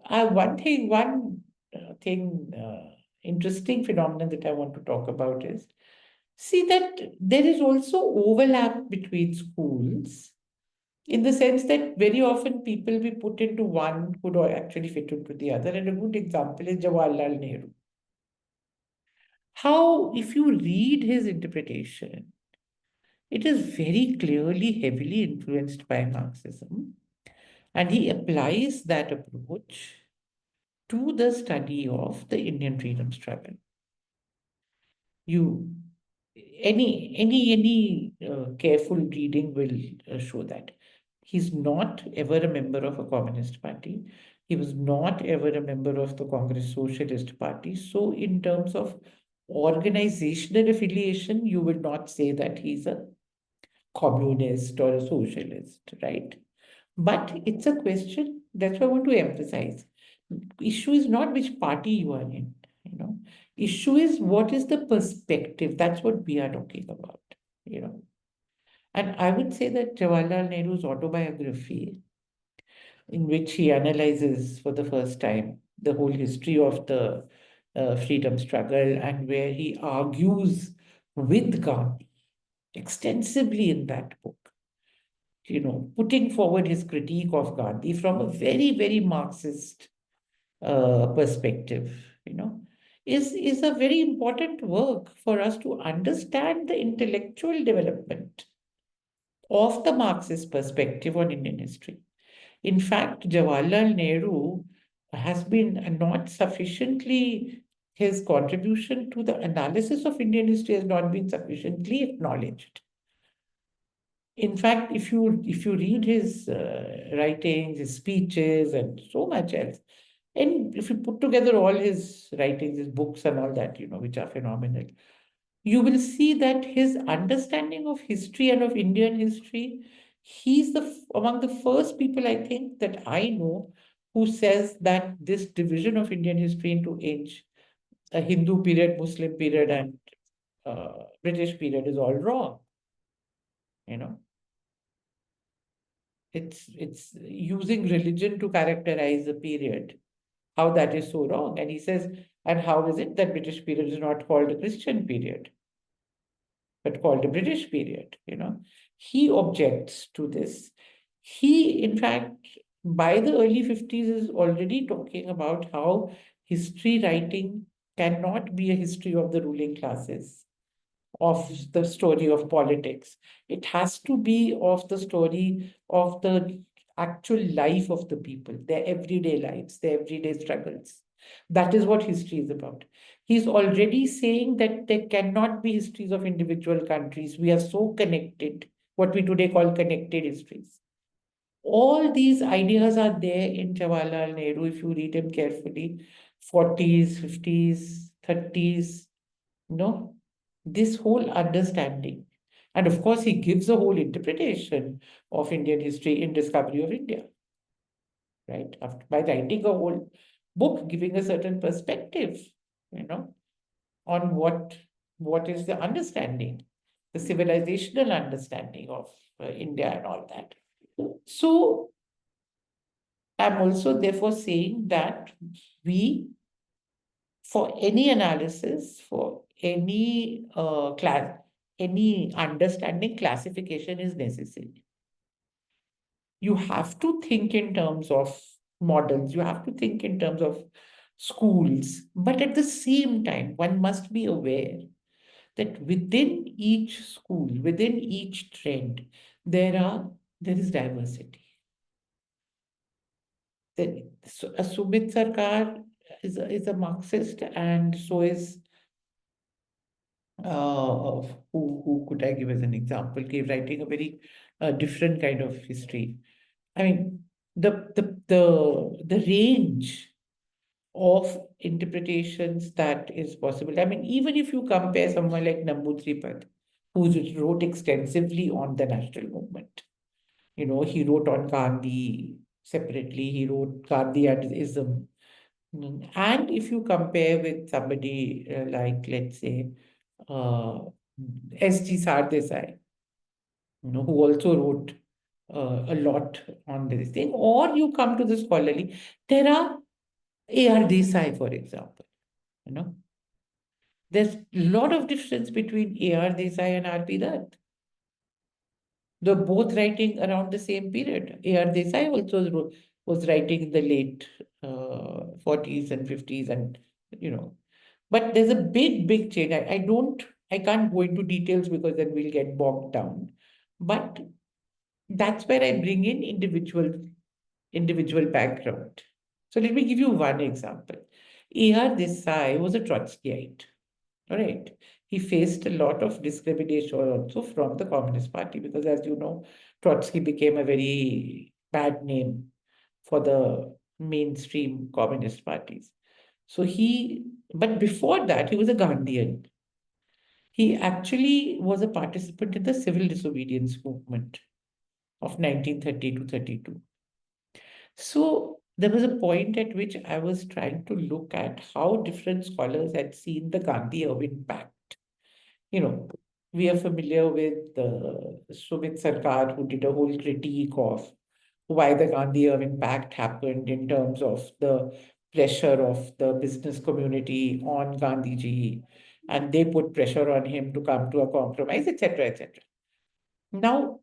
interesting phenomenon that I want to talk about is see that there is also overlap between schools in the sense that very often people we put into one could actually fit into the other. And a good example is Jawaharlal Nehru. How, if you read his interpretation, it is very clearly heavily influenced by Marxism. And he applies that approach to the study of the Indian freedom struggle. You any careful reading will show that he's not ever a member of a communist party. He was not ever a member of the Congress Socialist Party. So, in terms of organizational affiliation, you will not say that he's a communist or a socialist, right? But it's a question, that's what I want to emphasize. Issue is not which party you are in, you know. Issue is what is the perspective. That's what we are talking about, you know. And I would say that Jawaharlal Nehru's autobiography, in which he analyzes for the first time the whole history of the freedom struggle and where he argues with Gandhi extensively in that book, you know, putting forward his critique of Gandhi from a very, very Marxist perspective, you know, is a very important work for us to understand the intellectual development of the Marxist perspective on Indian history. In fact, Jawaharlal Nehru has been not sufficiently, his contribution to the analysis of Indian history has not been sufficiently acknowledged. In fact, if you read his writings, his speeches, and so much else, and if you put together all his writings, his books, and all that, you know, which are phenomenal, you will see that his understanding of history and of Indian history, he's among the first people I think that I know who says that this division of Indian history into a Hindu period, Muslim period, and British period is all wrong. You know, it's using religion to characterize a period, how that is so wrong. And he says, and how is it that British period is not called a Christian period, but called a British period, you know? He objects to this. He, in fact, by the early 50s is already talking about how history writing cannot be a history of the ruling classes, of the story of politics. It has to be of the story of the actual life of the people, their everyday lives, their everyday struggles. That is what history is about. He's already saying that there cannot be histories of individual countries. We are so connected, what we today call connected histories. All these ideas are there in Jawaharlal Nehru if you read him carefully. 40s, 50s, 30s, no, this whole understanding. And of course, he gives a whole interpretation of Indian history in Discovery of India, right? By writing a whole book, giving a certain perspective, you know, on what is the understanding, the civilizational understanding of India and all that. So I'm also therefore saying that we, for any analysis, for any any understanding, classification is necessary. You have to think in terms of models, you have to think in terms of schools, but at the same time, one must be aware that within each school, within each trend, there is diversity. Sumit Sarkar is a Marxist, and so is who could I give as an example? Writing a very different kind of history. I mean, the range of interpretations that is possible. I mean, even if you compare someone like Namboodiripad, who wrote extensively on the national movement, he wrote on Gandhi separately, he wrote Gandhianism. And if you compare with somebody like, let's say, uh, S.G. Sardesai, who also wrote a lot on this thing, or you come to the scholarly, there are A.R. Desai, for example, you know, there's a lot of difference between A.R. Desai and R.P. Dutt. They're both writing around the same period. A.R. Desai also was writing in the late 40s and 50s, and but there's a big change. I can't go into details because then we'll get bogged down. But that's where I bring in individual background. So let me give you one example. A.R. Desai was a Trotskyite. All right. He faced a lot of discrimination also from the Communist Party because, as you know, Trotsky became a very bad name for the mainstream Communist parties. But before that, he was a Gandhian. He actually was a participant in the civil disobedience movement of 1930 to 32. So there was a point at which I was trying to look at how different scholars had seen the Gandhi-Irwin Pact. We are familiar with Sumit Sarkar, who did a whole critique of why the Gandhi-Irwin Pact happened in terms of the pressure of the business community on Gandhiji, and they put pressure on him to come to a compromise, etc., etc. Now,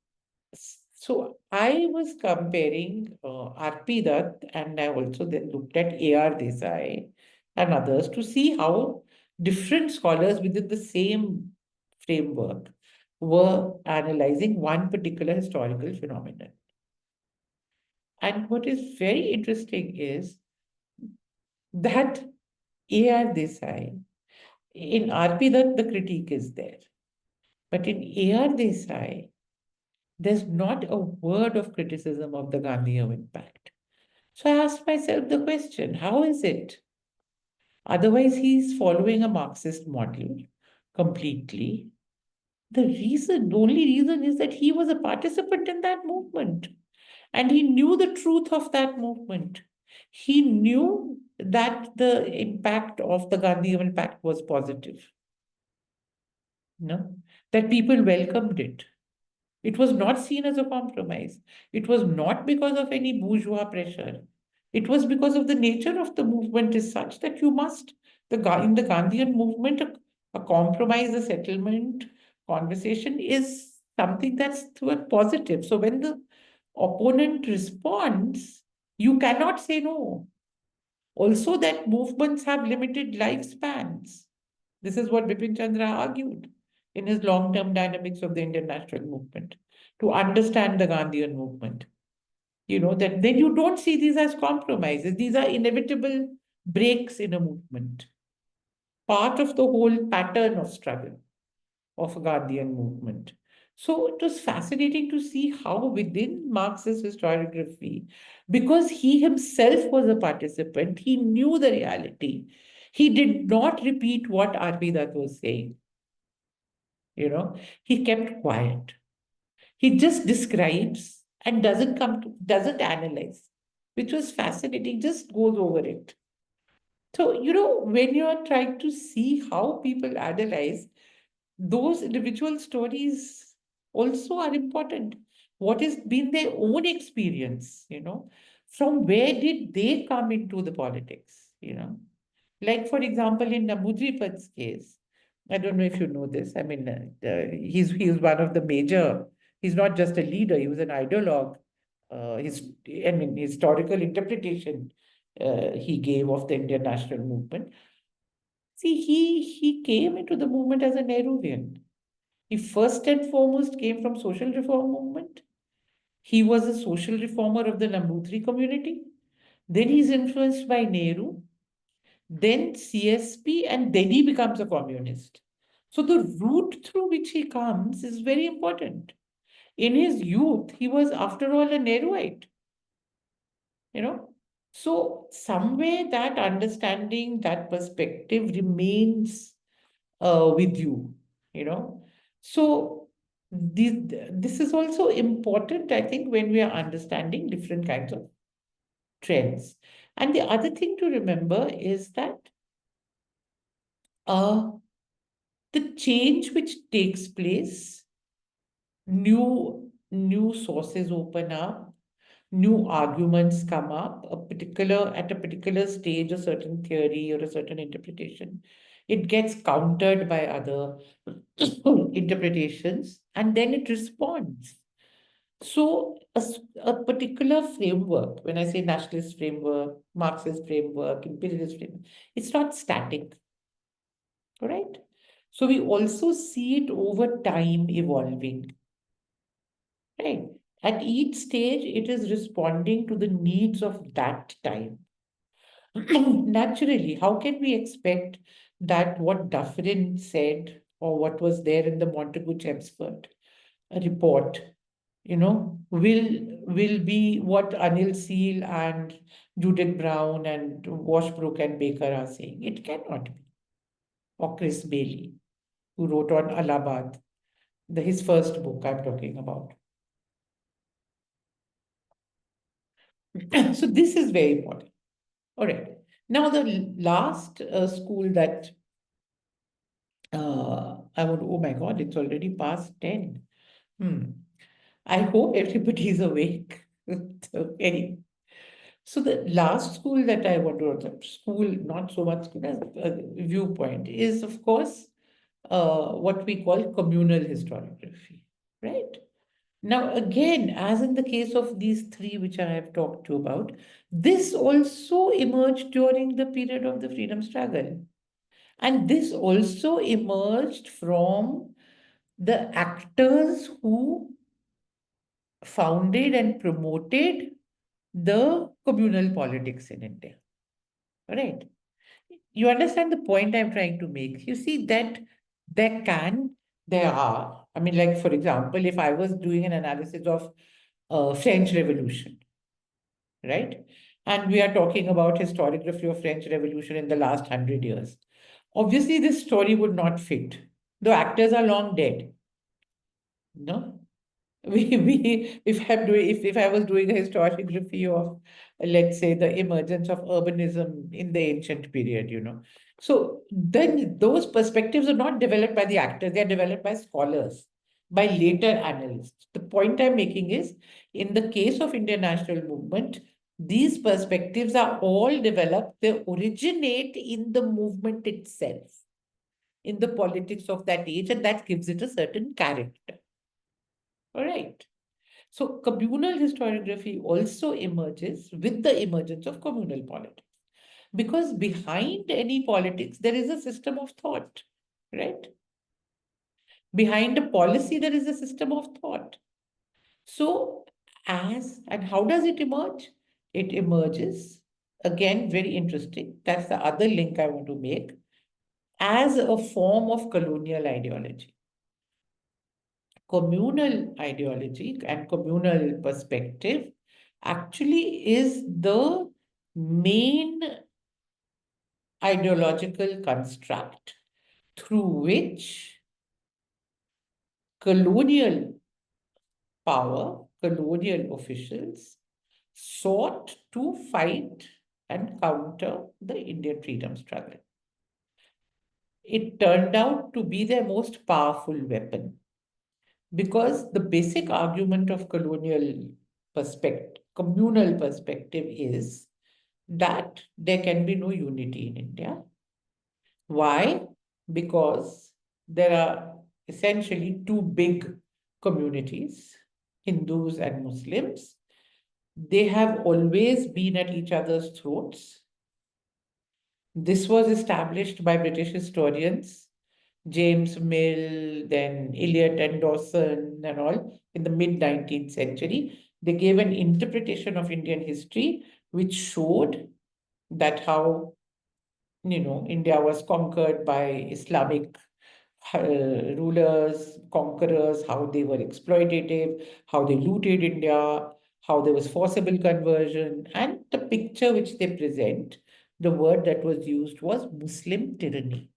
so I was comparing R.P. Dutt, and I also then looked at A.R. Desai and others to see how different scholars within the same framework were analyzing one particular historical phenomenon. And what is very interesting is that A.R. Desai, in R.P. Dutt, the critique is there. But in A.R. Desai, there's not a word of criticism of the Gandhi-Irwin Pact. So I asked myself the question, how is it? Otherwise, he's following a Marxist model completely. The only reason is that he was a participant in that movement and he knew the truth of that movement. He knew that the impact of the Gandhi-Irwin Pact was positive, that people welcomed it. It was not seen as a compromise. It was not because of any bourgeois pressure. It was because of the nature of the movement is such that you must, in the Gandhian movement, a compromise, a settlement, conversation is something that's toward positive. So when the opponent responds, you cannot say no. Also, that movements have limited lifespans. This is what Bipin Chandra argued in his long-term dynamics of the Indian national movement. To understand the Gandhian movement, that then you don't see these as compromises. These are inevitable breaks in a movement, part of the whole pattern of struggle of a Gandhian movement. So it was fascinating to see how within Marx's historiography, because he himself was a participant, he knew the reality. He did not repeat what R.P. Dutt was saying. He kept quiet. He just describes and doesn't analyze, which was fascinating, just goes over it. So, when you are trying to see how people analyze, those individual stories also are important. What has been their own experience, from where did they come into the politics, Like, for example, in Namudripad's case, I don't know if you know this. I mean, he's one of the major, he's not just a leader, he was an ideologue. Historical interpretation he gave of the Indian national movement. See, he came into the movement as a Nehruvian. He first and foremost came from social reform movement. He was a social reformer of the Nambutri community. Then he's influenced by Nehru, then CSP, and then he becomes a communist. So the route through which he comes is very important. In his youth, he was, after all, a Nehruite. So somewhere that understanding, that perspective remains with you, you know. So this is also important, I think, when we are understanding different kinds of trends. And the other thing to remember is that uh, the change which takes place, new sources open up, new arguments come up, at a particular stage, a certain theory or a certain interpretation, it gets countered by other interpretations, and then it responds. So a particular framework, when I say nationalist framework, Marxist framework, imperialist framework, it's not static, right? So we also see it over time evolving, right? At each stage, it is responding to the needs of that time. Naturally, how can we expect that what Dufferin said or what was there in the Montagu Chelmsford report, will be what Anil Seal and Judith Brown and Washbrook and Baker are saying? It cannot be. Or Chris Bailey, who wrote on Allahabad, his first book I'm talking about. So this is very important. All right. Now the last school that oh my God, it's already past 10. I hope everybody is awake. So, anyway, so the last school that I want to, or the school, not so much school as a viewpoint, is of course what we call communal historiography, right? Now, again, as in the case of these three which I have talked to you about, this also emerged during the period of the freedom struggle. And this also emerged from the actors who founded and promoted the communal politics in India. Right? You understand the point I'm trying to make? You see that there are, I mean, like, for example, if I was doing an analysis of French Revolution, right? And we are talking about historiography of French Revolution in the last 100 years. Obviously, this story would not fit. The actors are long dead. No? If I was doing a historiography of, let's say, the emergence of urbanism in the ancient period, so then those perspectives are not developed by the actors, they are developed by scholars, by later analysts. The point I'm making is, in the case of Indian national movement, these perspectives are all developed, they originate in the movement itself, in the politics of that age, and that gives it a certain character. All right. So communal historiography also emerges with the emergence of communal politics. Because behind any politics, there is a system of thought, right? Behind a policy, there is a system of thought. So, and how does it emerge? It emerges, again, very interesting. That's the other link I want to make, as a form of colonial ideology. Communal ideology and communal perspective actually is the main ideological construct through which colonial power, colonial officials sought to fight and counter the Indian freedom struggle. It turned out to be their most powerful weapon, because the basic argument of communal perspective is that there can be no unity in India. Why? Because there are essentially two big communities, Hindus and Muslims. They have always been at each other's throats. This was established by British historians, James Mill, then Eliot and Dawson, and all, in the mid 19th century. They gave an interpretation of Indian history which showed that how, India was conquered by Islamic rulers, conquerors, how they were exploitative, how they looted India, how there was forcible conversion, and the picture which they present, the word that was used was Muslim tyranny.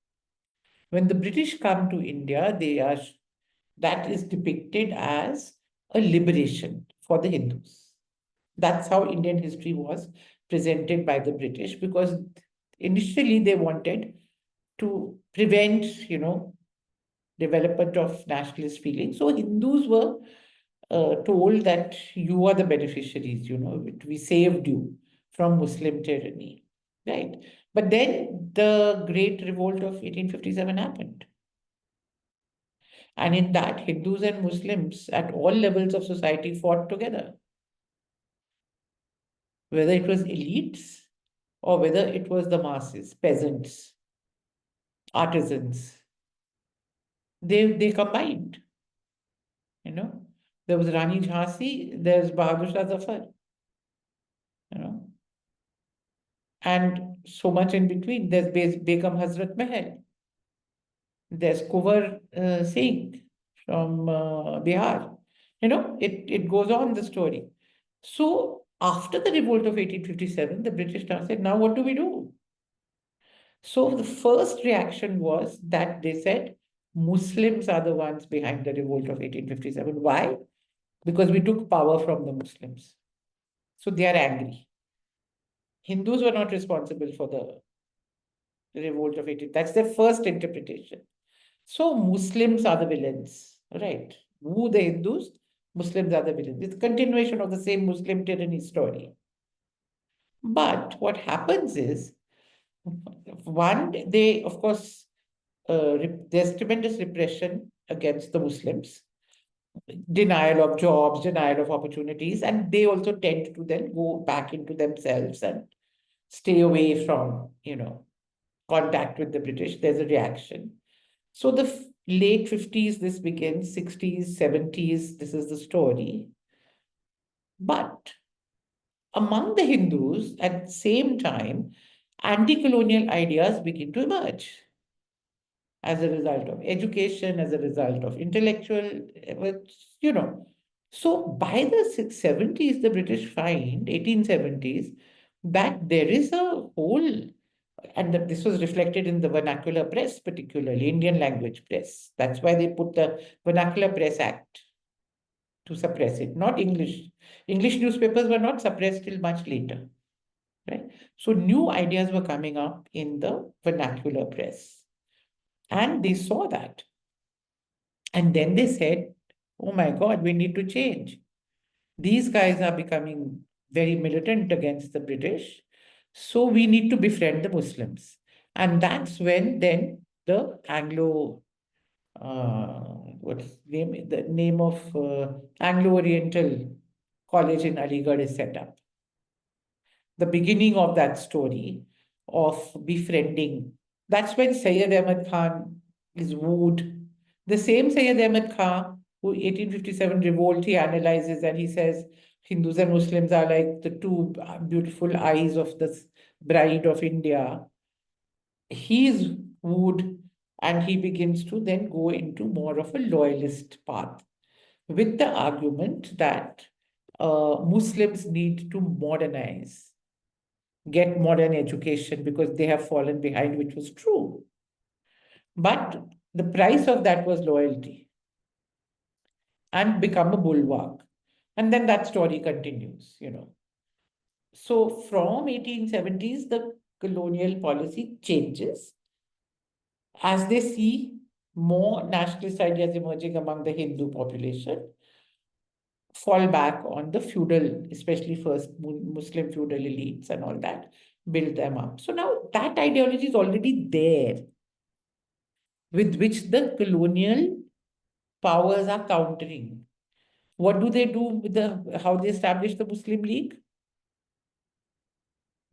When the British come to India, that is depicted as a liberation for the Hindus. That's how Indian history was presented by the British, because initially they wanted to prevent, development of nationalist feeling. So Hindus were told that you are the beneficiaries, we saved you from Muslim tyranny, right? But then the Great Revolt of 1857 happened. And in that, Hindus and Muslims at all levels of society fought together, whether it was elites or whether it was the masses, peasants, artisans. They combined, you know. There was Rani Jhansi, there's Bahadur Shah Zafar, you know, and so much in between. There's Begum Hazrat Mahal, there's Kuvar Singh from Bihar. It goes on the story. So after the revolt of 1857, the British now said, now what do we do? So the first reaction was that they said Muslims are the ones behind the revolt of 1857. Why? Because we took power from the Muslims. So they are angry. Hindus were not responsible for the revolt of 18. That's their first interpretation. So Muslims are the villains, right? Who the Hindus? Muslims are the villains. It's a continuation of the same Muslim tyranny story. But what happens is, one, they, of course, there's tremendous repression against the Muslims, denial of jobs, denial of opportunities, and they also tend to then go back into themselves and stay away from, contact with the British. There's a reaction. So the late 50s, this begins, 60s, 70s, this is the story. But among the Hindus, at the same time, anti-colonial ideas begin to emerge as a result of education, as a result of intellectual, you know. So by the 70s, the British find, 1870s, that there is a whole, and that this was reflected in the vernacular press, particularly Indian language press. That's why they put the Vernacular Press Act to suppress it, not English. English newspapers were not suppressed till much later, right? So new ideas were coming up in the vernacular press. And they saw that. And then they said, oh my God, we need to change. These guys are becoming very militant against the British. So we need to befriend the Muslims. And that's when then the Anglo, what's the name of Anglo-Oriental College in Aligarh is set up. The beginning of that story of befriending. That's when Sayyid Ahmad Khan is wooed. The same Sayyid Ahmad Khan, who 1857 revolt, he analyzes and he says Hindus and Muslims are like the two beautiful eyes of the bride of India. He's wooed and he begins to then go into more of a loyalist path with the argument that Muslims need to modernize, get modern education because they have fallen behind, which was true. But the price of that was loyalty and become a bulwark. And then that story continues. So from 1870s, the colonial policy changes as they see more nationalist ideas emerging among the Hindu population, fall back on the feudal, especially first Muslim feudal elites and all that, build them up. So now that ideology is already there, with which the colonial powers are countering. What do they do with how they establish the Muslim League?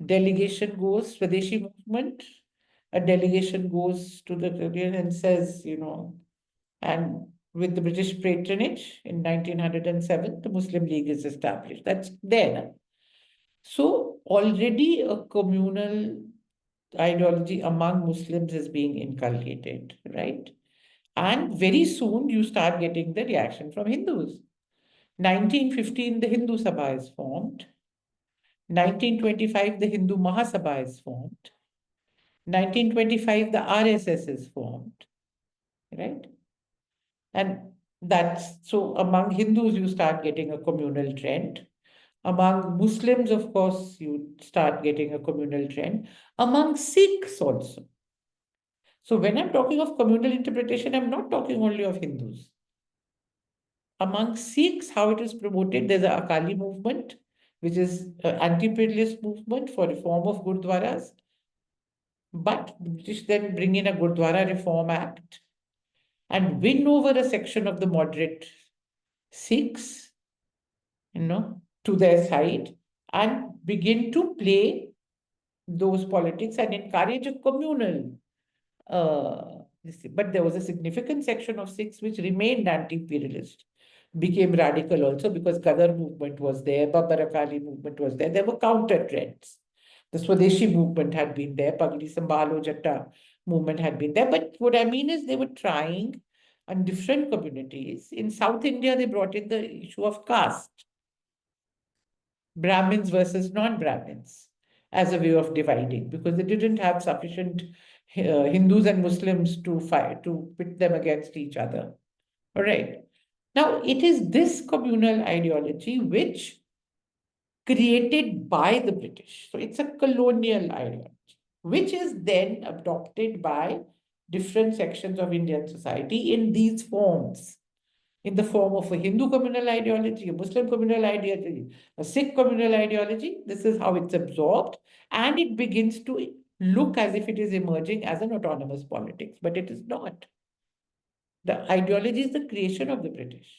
Delegation goes, Swadeshi movement, a delegation goes to the Caribbean and says, and with the British patronage in 1907, the Muslim League is established. That's there. So already a communal ideology among Muslims is being inculcated, right? And very soon you start getting the reaction from Hindus. 1915, the Hindu Sabha is formed. 1925, the Hindu Mahasabha is formed. 1925, the RSS is formed, right? And that's so among Hindus, you start getting a communal trend. Among Muslims, of course, you start getting a communal trend. Among Sikhs also. So when I'm talking of communal interpretation, I'm not talking only of Hindus. Among Sikhs, how it is promoted, there's a Akali movement, which is an anti-imperialist movement for reform of Gurdwaras. But the British then bring in a Gurdwara Reform Act and win over a section of the moderate Sikhs, to their side and begin to play those politics and encourage a communal. But there was a significant section of Sikhs which remained anti-imperialist, became radical also because Gadar movement was there, Babbar Akali movement was there. There were counter trends. The Swadeshi movement had been there, Pagdi Sambhalo Jatta movement had been there. But what I mean is they were trying on different communities. In South India, they brought in the issue of caste, Brahmins versus non-Brahmins, as a way of dividing because they didn't have sufficient Hindus and Muslims to fight, to pit them against each other. All right. Now, it is this communal ideology which created by the British. So it's a colonial ideology, which is then adopted by different sections of Indian society in these forms, in the form of a Hindu communal ideology, a Muslim communal ideology, a Sikh communal ideology. This is how it's absorbed, and it begins to look as if it is emerging as an autonomous politics, but it is not. The ideology is the creation of the British.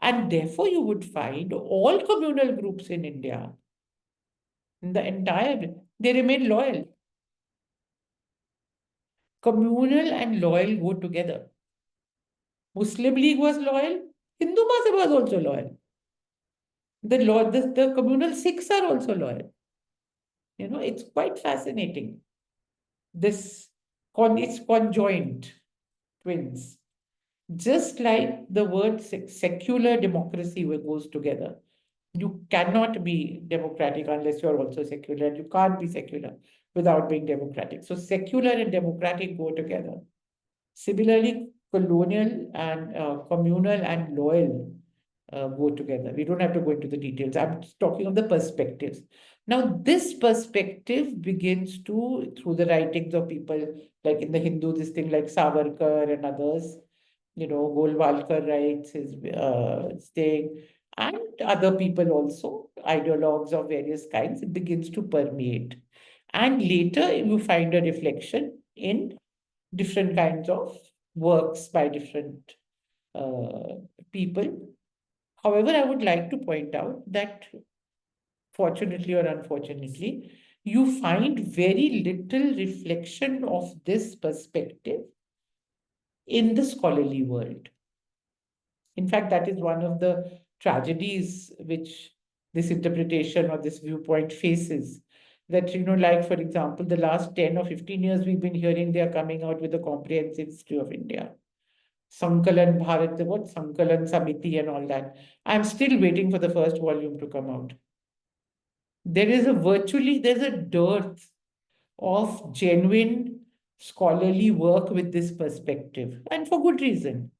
And therefore, you would find all communal groups in India, in the entire, they remain loyal. Communal and loyal go together. Muslim League was loyal, Hindu Mahasabha was also loyal. The communal Sikhs are also loyal. It's quite fascinating. It's conjoined twins. Just like the word secular democracy goes together. You cannot be democratic unless you're also secular. You can't be secular without being democratic. So secular and democratic go together. Similarly, colonial and communal and loyal go together. We don't have to go into the details. I'm just talking of the perspectives. Now, this perspective begins to, through the writings of people like in the Hindu, this thing like Savarkar and others, Golwalkar writes his thing, and other people also, ideologues of various kinds, it begins to permeate. And later you find a reflection in different kinds of works by different people. However, I would like to point out that, fortunately or unfortunately, you find very little reflection of this perspective in the scholarly world. In fact, that is one of the tragedies which this interpretation or this viewpoint faces. That, like, for example, the last 10 or 15 years, we've been hearing they are coming out with a comprehensive history of India. Sankalan Bharat, what Sankalan Samiti and all that. I'm still waiting for the first volume to come out. There's a dearth of genuine scholarly work with this perspective, and for good reason.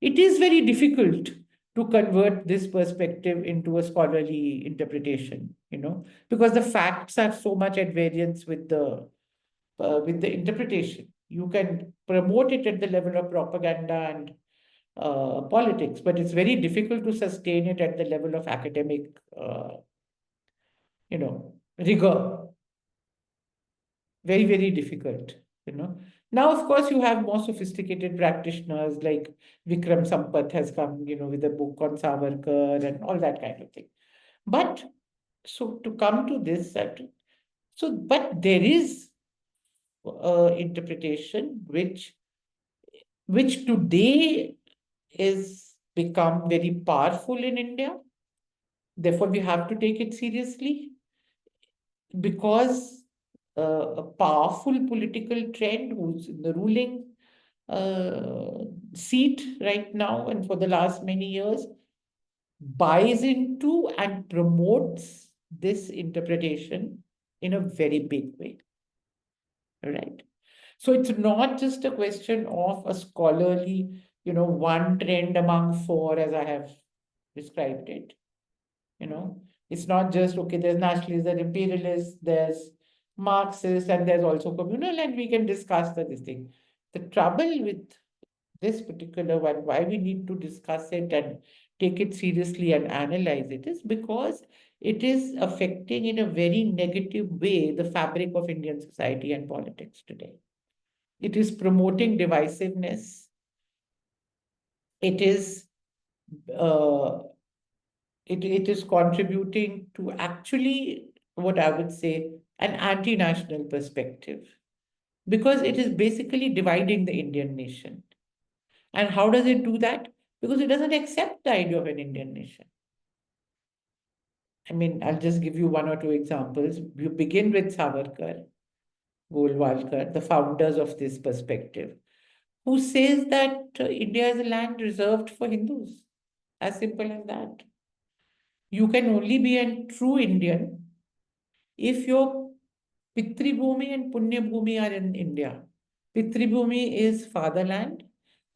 It is very difficult to convert this perspective into a scholarly interpretation, because the facts are so much at variance with the interpretation. You can promote it at the level of propaganda and politics, but it's very difficult to sustain it at the level of academic, rigor. Very, very difficult. Now, of course, you have more sophisticated practitioners like Vikram Sampath has come, with a book on Savarkar and all that kind of thing. But so to come to this, but there is interpretation which today is become very powerful in India. Therefore, we have to take it seriously because a powerful political trend who's in the ruling seat right now and for the last many years buys into and promotes this interpretation in a very big way, right? So it's not just a question of a scholarly, one trend among four, as I have described it. It's not just, okay, there's nationalists, there's imperialists, there's Marxists, and there's also communal, and we can discuss this thing. The trouble with this particular one, why we need to discuss it and take it seriously and analyze it, is because it is affecting in a very negative way the fabric of Indian society and politics today. It is promoting divisiveness. It is uh, it is contributing to actually what I would say an anti-national perspective, because it is basically dividing the Indian nation. And how does it do that? Because it doesn't accept the idea of an Indian nation. I mean, I'll just give you one or two examples. You begin with Savarkar, Golwalkar, the founders of this perspective, who says that India is a land reserved for Hindus. As simple as that. You can only be a true Indian if your Pitribhumi and Punya Bhumi are in India. Pitribhumi is fatherland,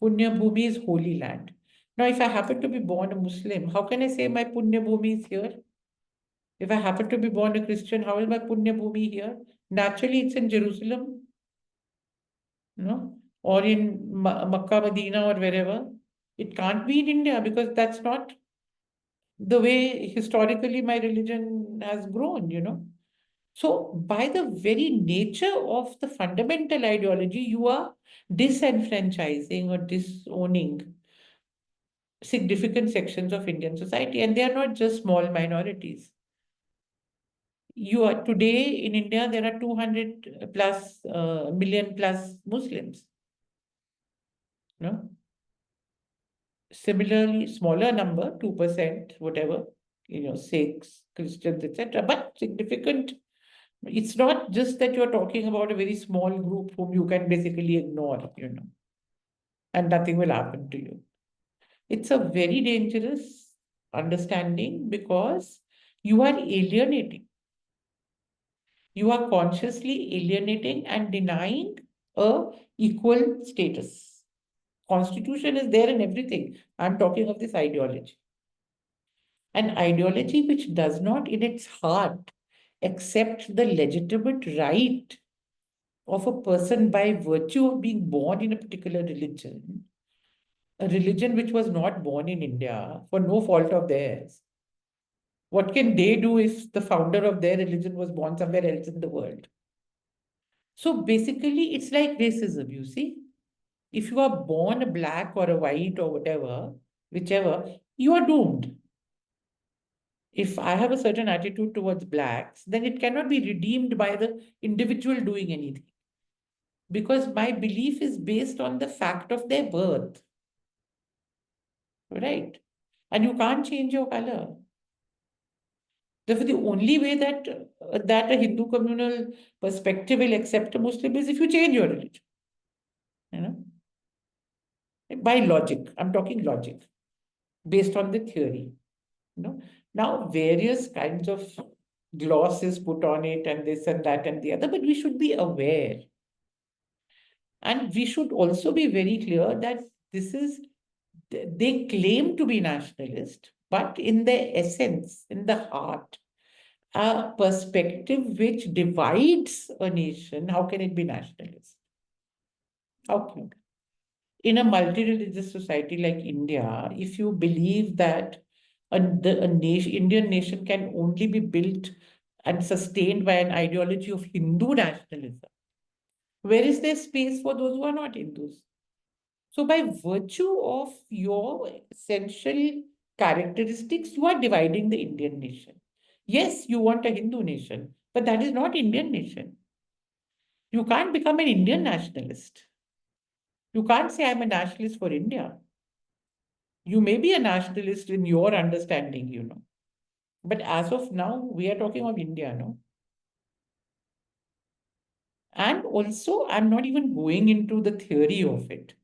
Punya Bhumi is holy land. Now, if I happen to be born a Muslim, how can I say my Punya Bhumi is here? If I happen to be born a Christian, how is my Punya Bhumi here? Naturally, it's in Jerusalem, or in Makkah, Medina, or wherever. It can't be in India because that's not the way historically my religion has grown. So, by the very nature of the fundamental ideology, you are disenfranchising or disowning significant sections of Indian society, and they are not just small minorities. You are today in India, there are 200 plus million plus Muslims. No? Similarly, smaller number, 2%, whatever, Sikhs, Christians, etc., but significant. It's not just that you're talking about a very small group whom you can basically ignore, and nothing will happen to you. It's a very dangerous understanding because you are alienating. You are consciously alienating and denying a equal status. Constitution is there in everything. I'm talking of this ideology. An ideology which does not in its heart accept the legitimate right of a person by virtue of being born in a particular religion, a religion which was not born in India for no fault of theirs. What can they do if the founder of their religion was born somewhere else in the world? So basically, it's like racism, you see. If you are born a black or a white or whatever, whichever, you are doomed. If I have a certain attitude towards blacks, then it cannot be redeemed by the individual doing anything. Because my belief is based on the fact of their birth. Right? And you can't change your color. Therefore, the only way that a Hindu communal perspective will accept a Muslim is if you change your religion. By logic. I'm talking logic, based on the theory. Now, various kinds of gloss is put on it and this and that and the other, but we should be aware. And we should also be very clear that they claim to be nationalist, but in their essence, in the heart, a perspective which divides a nation, how can it be nationalist? How can? In a multi-religious society like India, if you believe that Indian nation can only be built and sustained by an ideology of Hindu nationalism, where is there space for those who are not Hindus? So by virtue of your essential characteristics, you are dividing the Indian nation. Yes, you want a Hindu nation, but that is not Indian nation. You can't become an Indian nationalist. You can't say I'm a nationalist for India. You may be a nationalist in your understanding. But as of now, we are talking of India, no? And also, I'm not even going into the theory of it.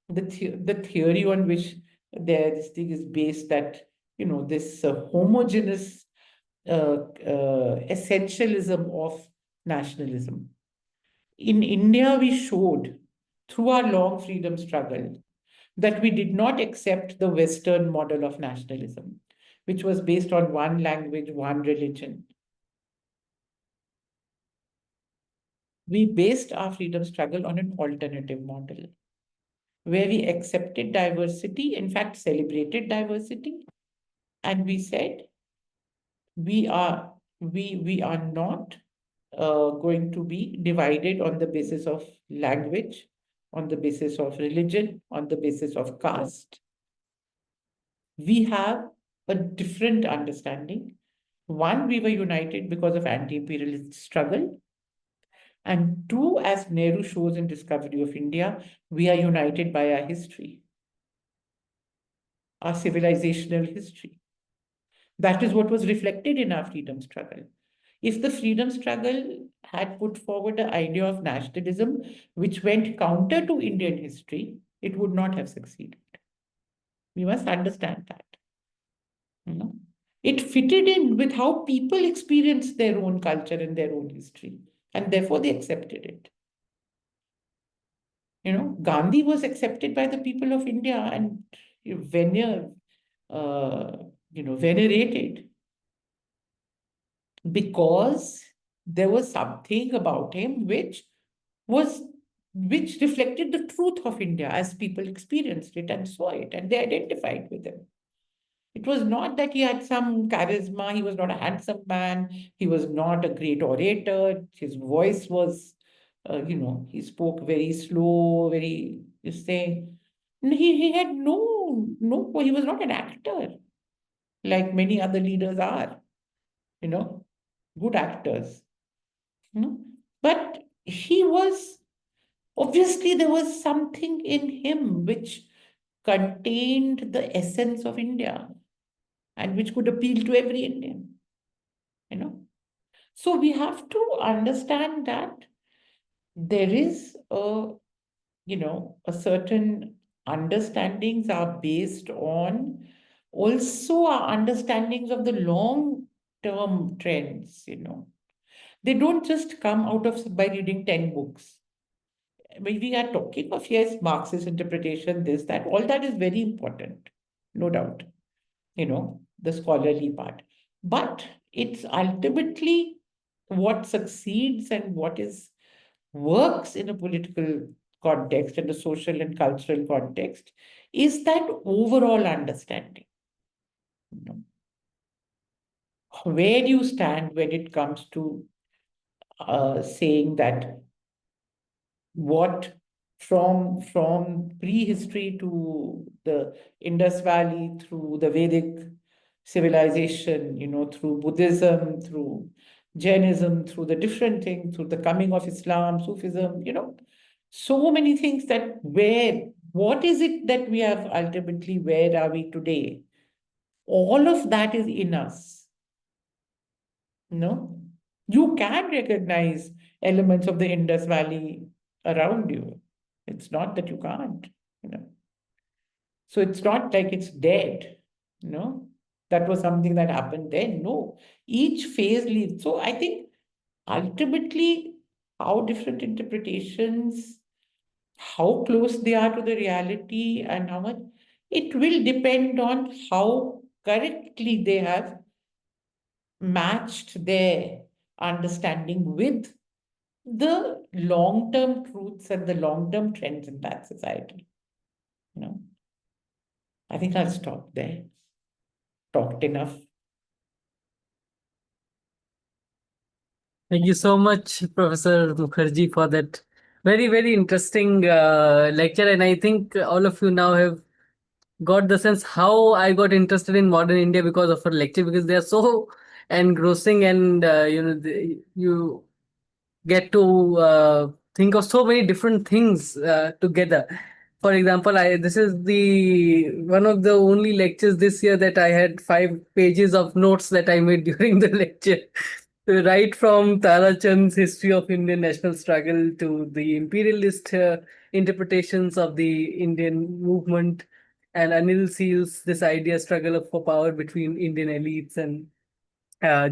The theory on which this thing is based, that this homogeneous essentialism of nationalism. In India, we showed through our long freedom struggle that we did not accept the Western model of nationalism, which was based on one language, one religion. We based our freedom struggle on an alternative model where we accepted diversity, in fact, celebrated diversity, and we said we are not going to be divided on the basis of language, on the basis of religion, on the basis of caste. We have a different understanding. One, we were united because of anti-imperialist struggle. And two, as Nehru shows in Discovery of India, we are united by our history, our civilizational history. That is what was reflected in our freedom struggle. If the freedom struggle had put forward the idea of nationalism, which went counter to Indian history, it would not have succeeded. We must understand that. It fitted in with how people experienced their own culture and their own history, and therefore they accepted it. Gandhi was accepted by the people of India and venerated because there was something about him which reflected the truth of India as people experienced it and saw it, and they identified with him. It was not that he had some charisma. He was not a handsome man. He was not a great orator. His voice was, he spoke very slow, very, he had he was not an actor like many other leaders are, good actors. But obviously there was something in him which contained the essence of India and which could appeal to every Indian. So we have to understand that there is a certain understandings are based on also our understandings of the long-term trends. They don't just come out of by reading 10 books. When we are talking of, yes, Marxist interpretation, this, that, all that is very important, no doubt, the scholarly part. But it's ultimately what succeeds and what works in a political context and a social and cultural context is that overall understanding. Where do you stand when it comes to saying that what from prehistory to the Indus Valley, through the Vedic civilization, through Buddhism, through Jainism, through the different things, through the coming of Islam, Sufism, so many things what is it that we have ultimately, where are we today? All of that is in us. You can recognize elements of the Indus Valley around you. It's not that you can't, So it's not like it's dead, That was something that happened then. No, each phase leads. So I think ultimately how different interpretations, how close they are to the reality and how much, it will depend on how correctly they have matched their understanding with the long-term truths and the long-term trends in that society. I think I'll stop there. Talked enough. Thank you so much, Professor Mukherjee, for that very, very interesting lecture. And I think all of you now have got the sense how I got interested in modern India because of her lecture, because they are so engrossing, and you get to think of so many different things together. For example, this is the one of the only lectures this year that I had 5 pages of notes that I made during the lecture. Right from Tara Chand's history of Indian national struggle to the imperialist interpretations of the Indian movement, and Anil seals this idea struggle for power between Indian elites and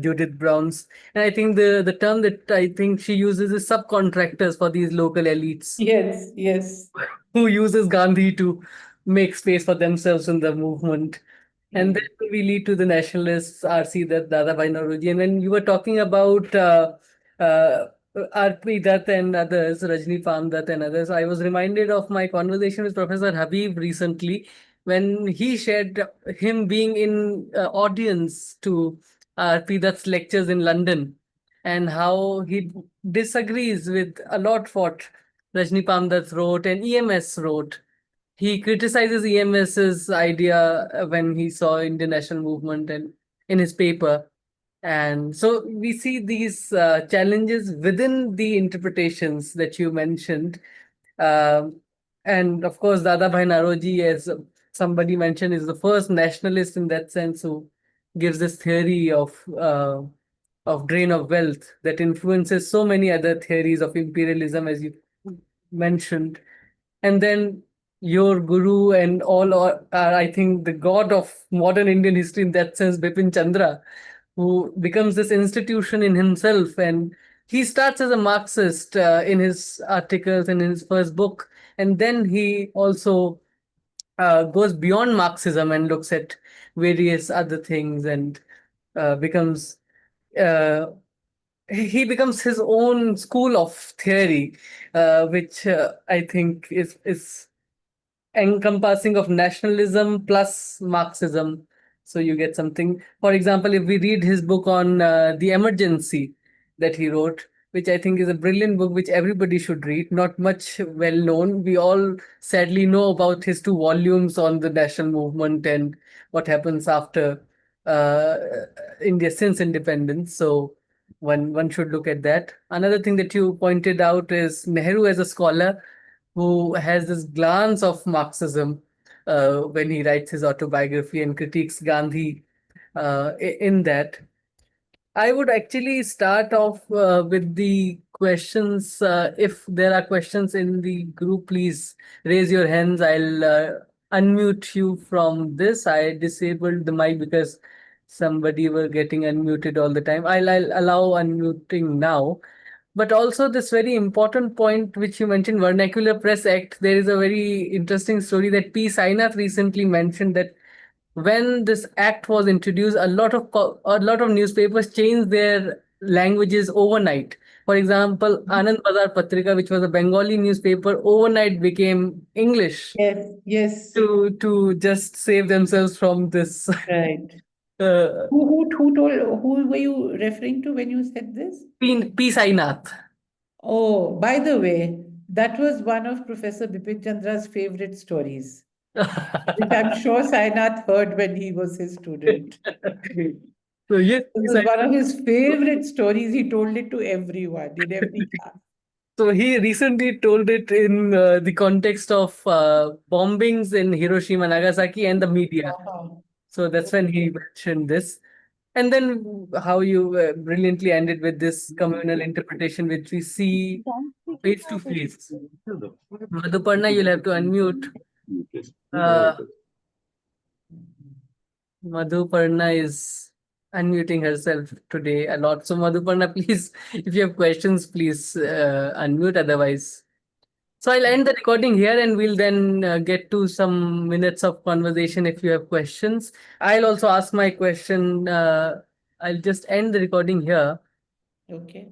Judith Brown's. And I think the term that I think she uses is subcontractors for these local elites Yes, yes. who uses Gandhi to make space for themselves in the movement. And then we lead to the nationalists, R.C. Dadabhai Naoroji. And when you were talking about uh, R.P. Dutt and others, Rajni Dutt and others, I was reminded of my conversation with Professor Habib recently when he shared him being in audience to R.P. Dutt's lectures in London and how he disagrees with a lot what Rajni Dutt wrote and EMS wrote. He criticizes EMS's idea when he saw Indian national movement and in his paper. And so we see these challenges within the interpretations that you mentioned. Um, and of course, Dadabhai Naoroji, as somebody mentioned, is the first nationalist in that sense who gives this theory of drain of wealth that influences so many other theories of imperialism, as you mentioned. And then your guru and all are, I think, the god of modern Indian history in that sense, Bipin Chandra, who becomes this institution in himself. And he starts as a Marxist in his articles and in his first book. And then he also goes beyond Marxism and looks at various other things and becomes. Uh, he becomes his own school of theory, which I think is encompassing of nationalism plus Marxism. So you get something. For example, if we read his book on the emergency that he wrote, which I think is a brilliant book, which everybody should read, not much well known. We all sadly know about his 2 volumes on the national movement and what happens after uh, India since independence. So one should look at that. Another thing that you pointed out is Nehru as a scholar who has this glance of Marxism when he writes his autobiography and critiques Gandhi in that. I would actually start off with the questions. If there are questions in the group, please raise your hands. I'll unmute you from this. I disabled the mic because somebody were getting unmuted all the time. I'll allow unmuting now. But also this very important point which you mentioned, Vernacular Press Act, there is a very interesting story that P. Sainath recently mentioned that when this act was introduced, a lot of newspapers changed their languages overnight. For example, Anand Bazar Patrika, which was a Bengali newspaper, overnight became English Yes, yes. to just save themselves from this. Right. uh, Who were you referring to when you said this? P. Sainath. Oh, by the way, that was one of Professor Bipin Chandra's favorite stories, which I'm sure Sainath heard when he was his student. So yes, It was one of his favorite stories. He told it to everyone in every class. so he recently told it in the context of bombings in Hiroshima, Nagasaki, and the media. So that's when he mentioned this. And then how you brilliantly ended with this communal interpretation, which we see face to face. Madhuparna, you'll have to unmute. Uh, Madhuparna is unmuting herself today a lot. So Madhuparna, please, if you have questions, please unmute. Otherwise, so I'll end the recording here, and we'll then get to some minutes of conversation if you have questions. I'll also ask my question. I'll just end the recording here. Okay.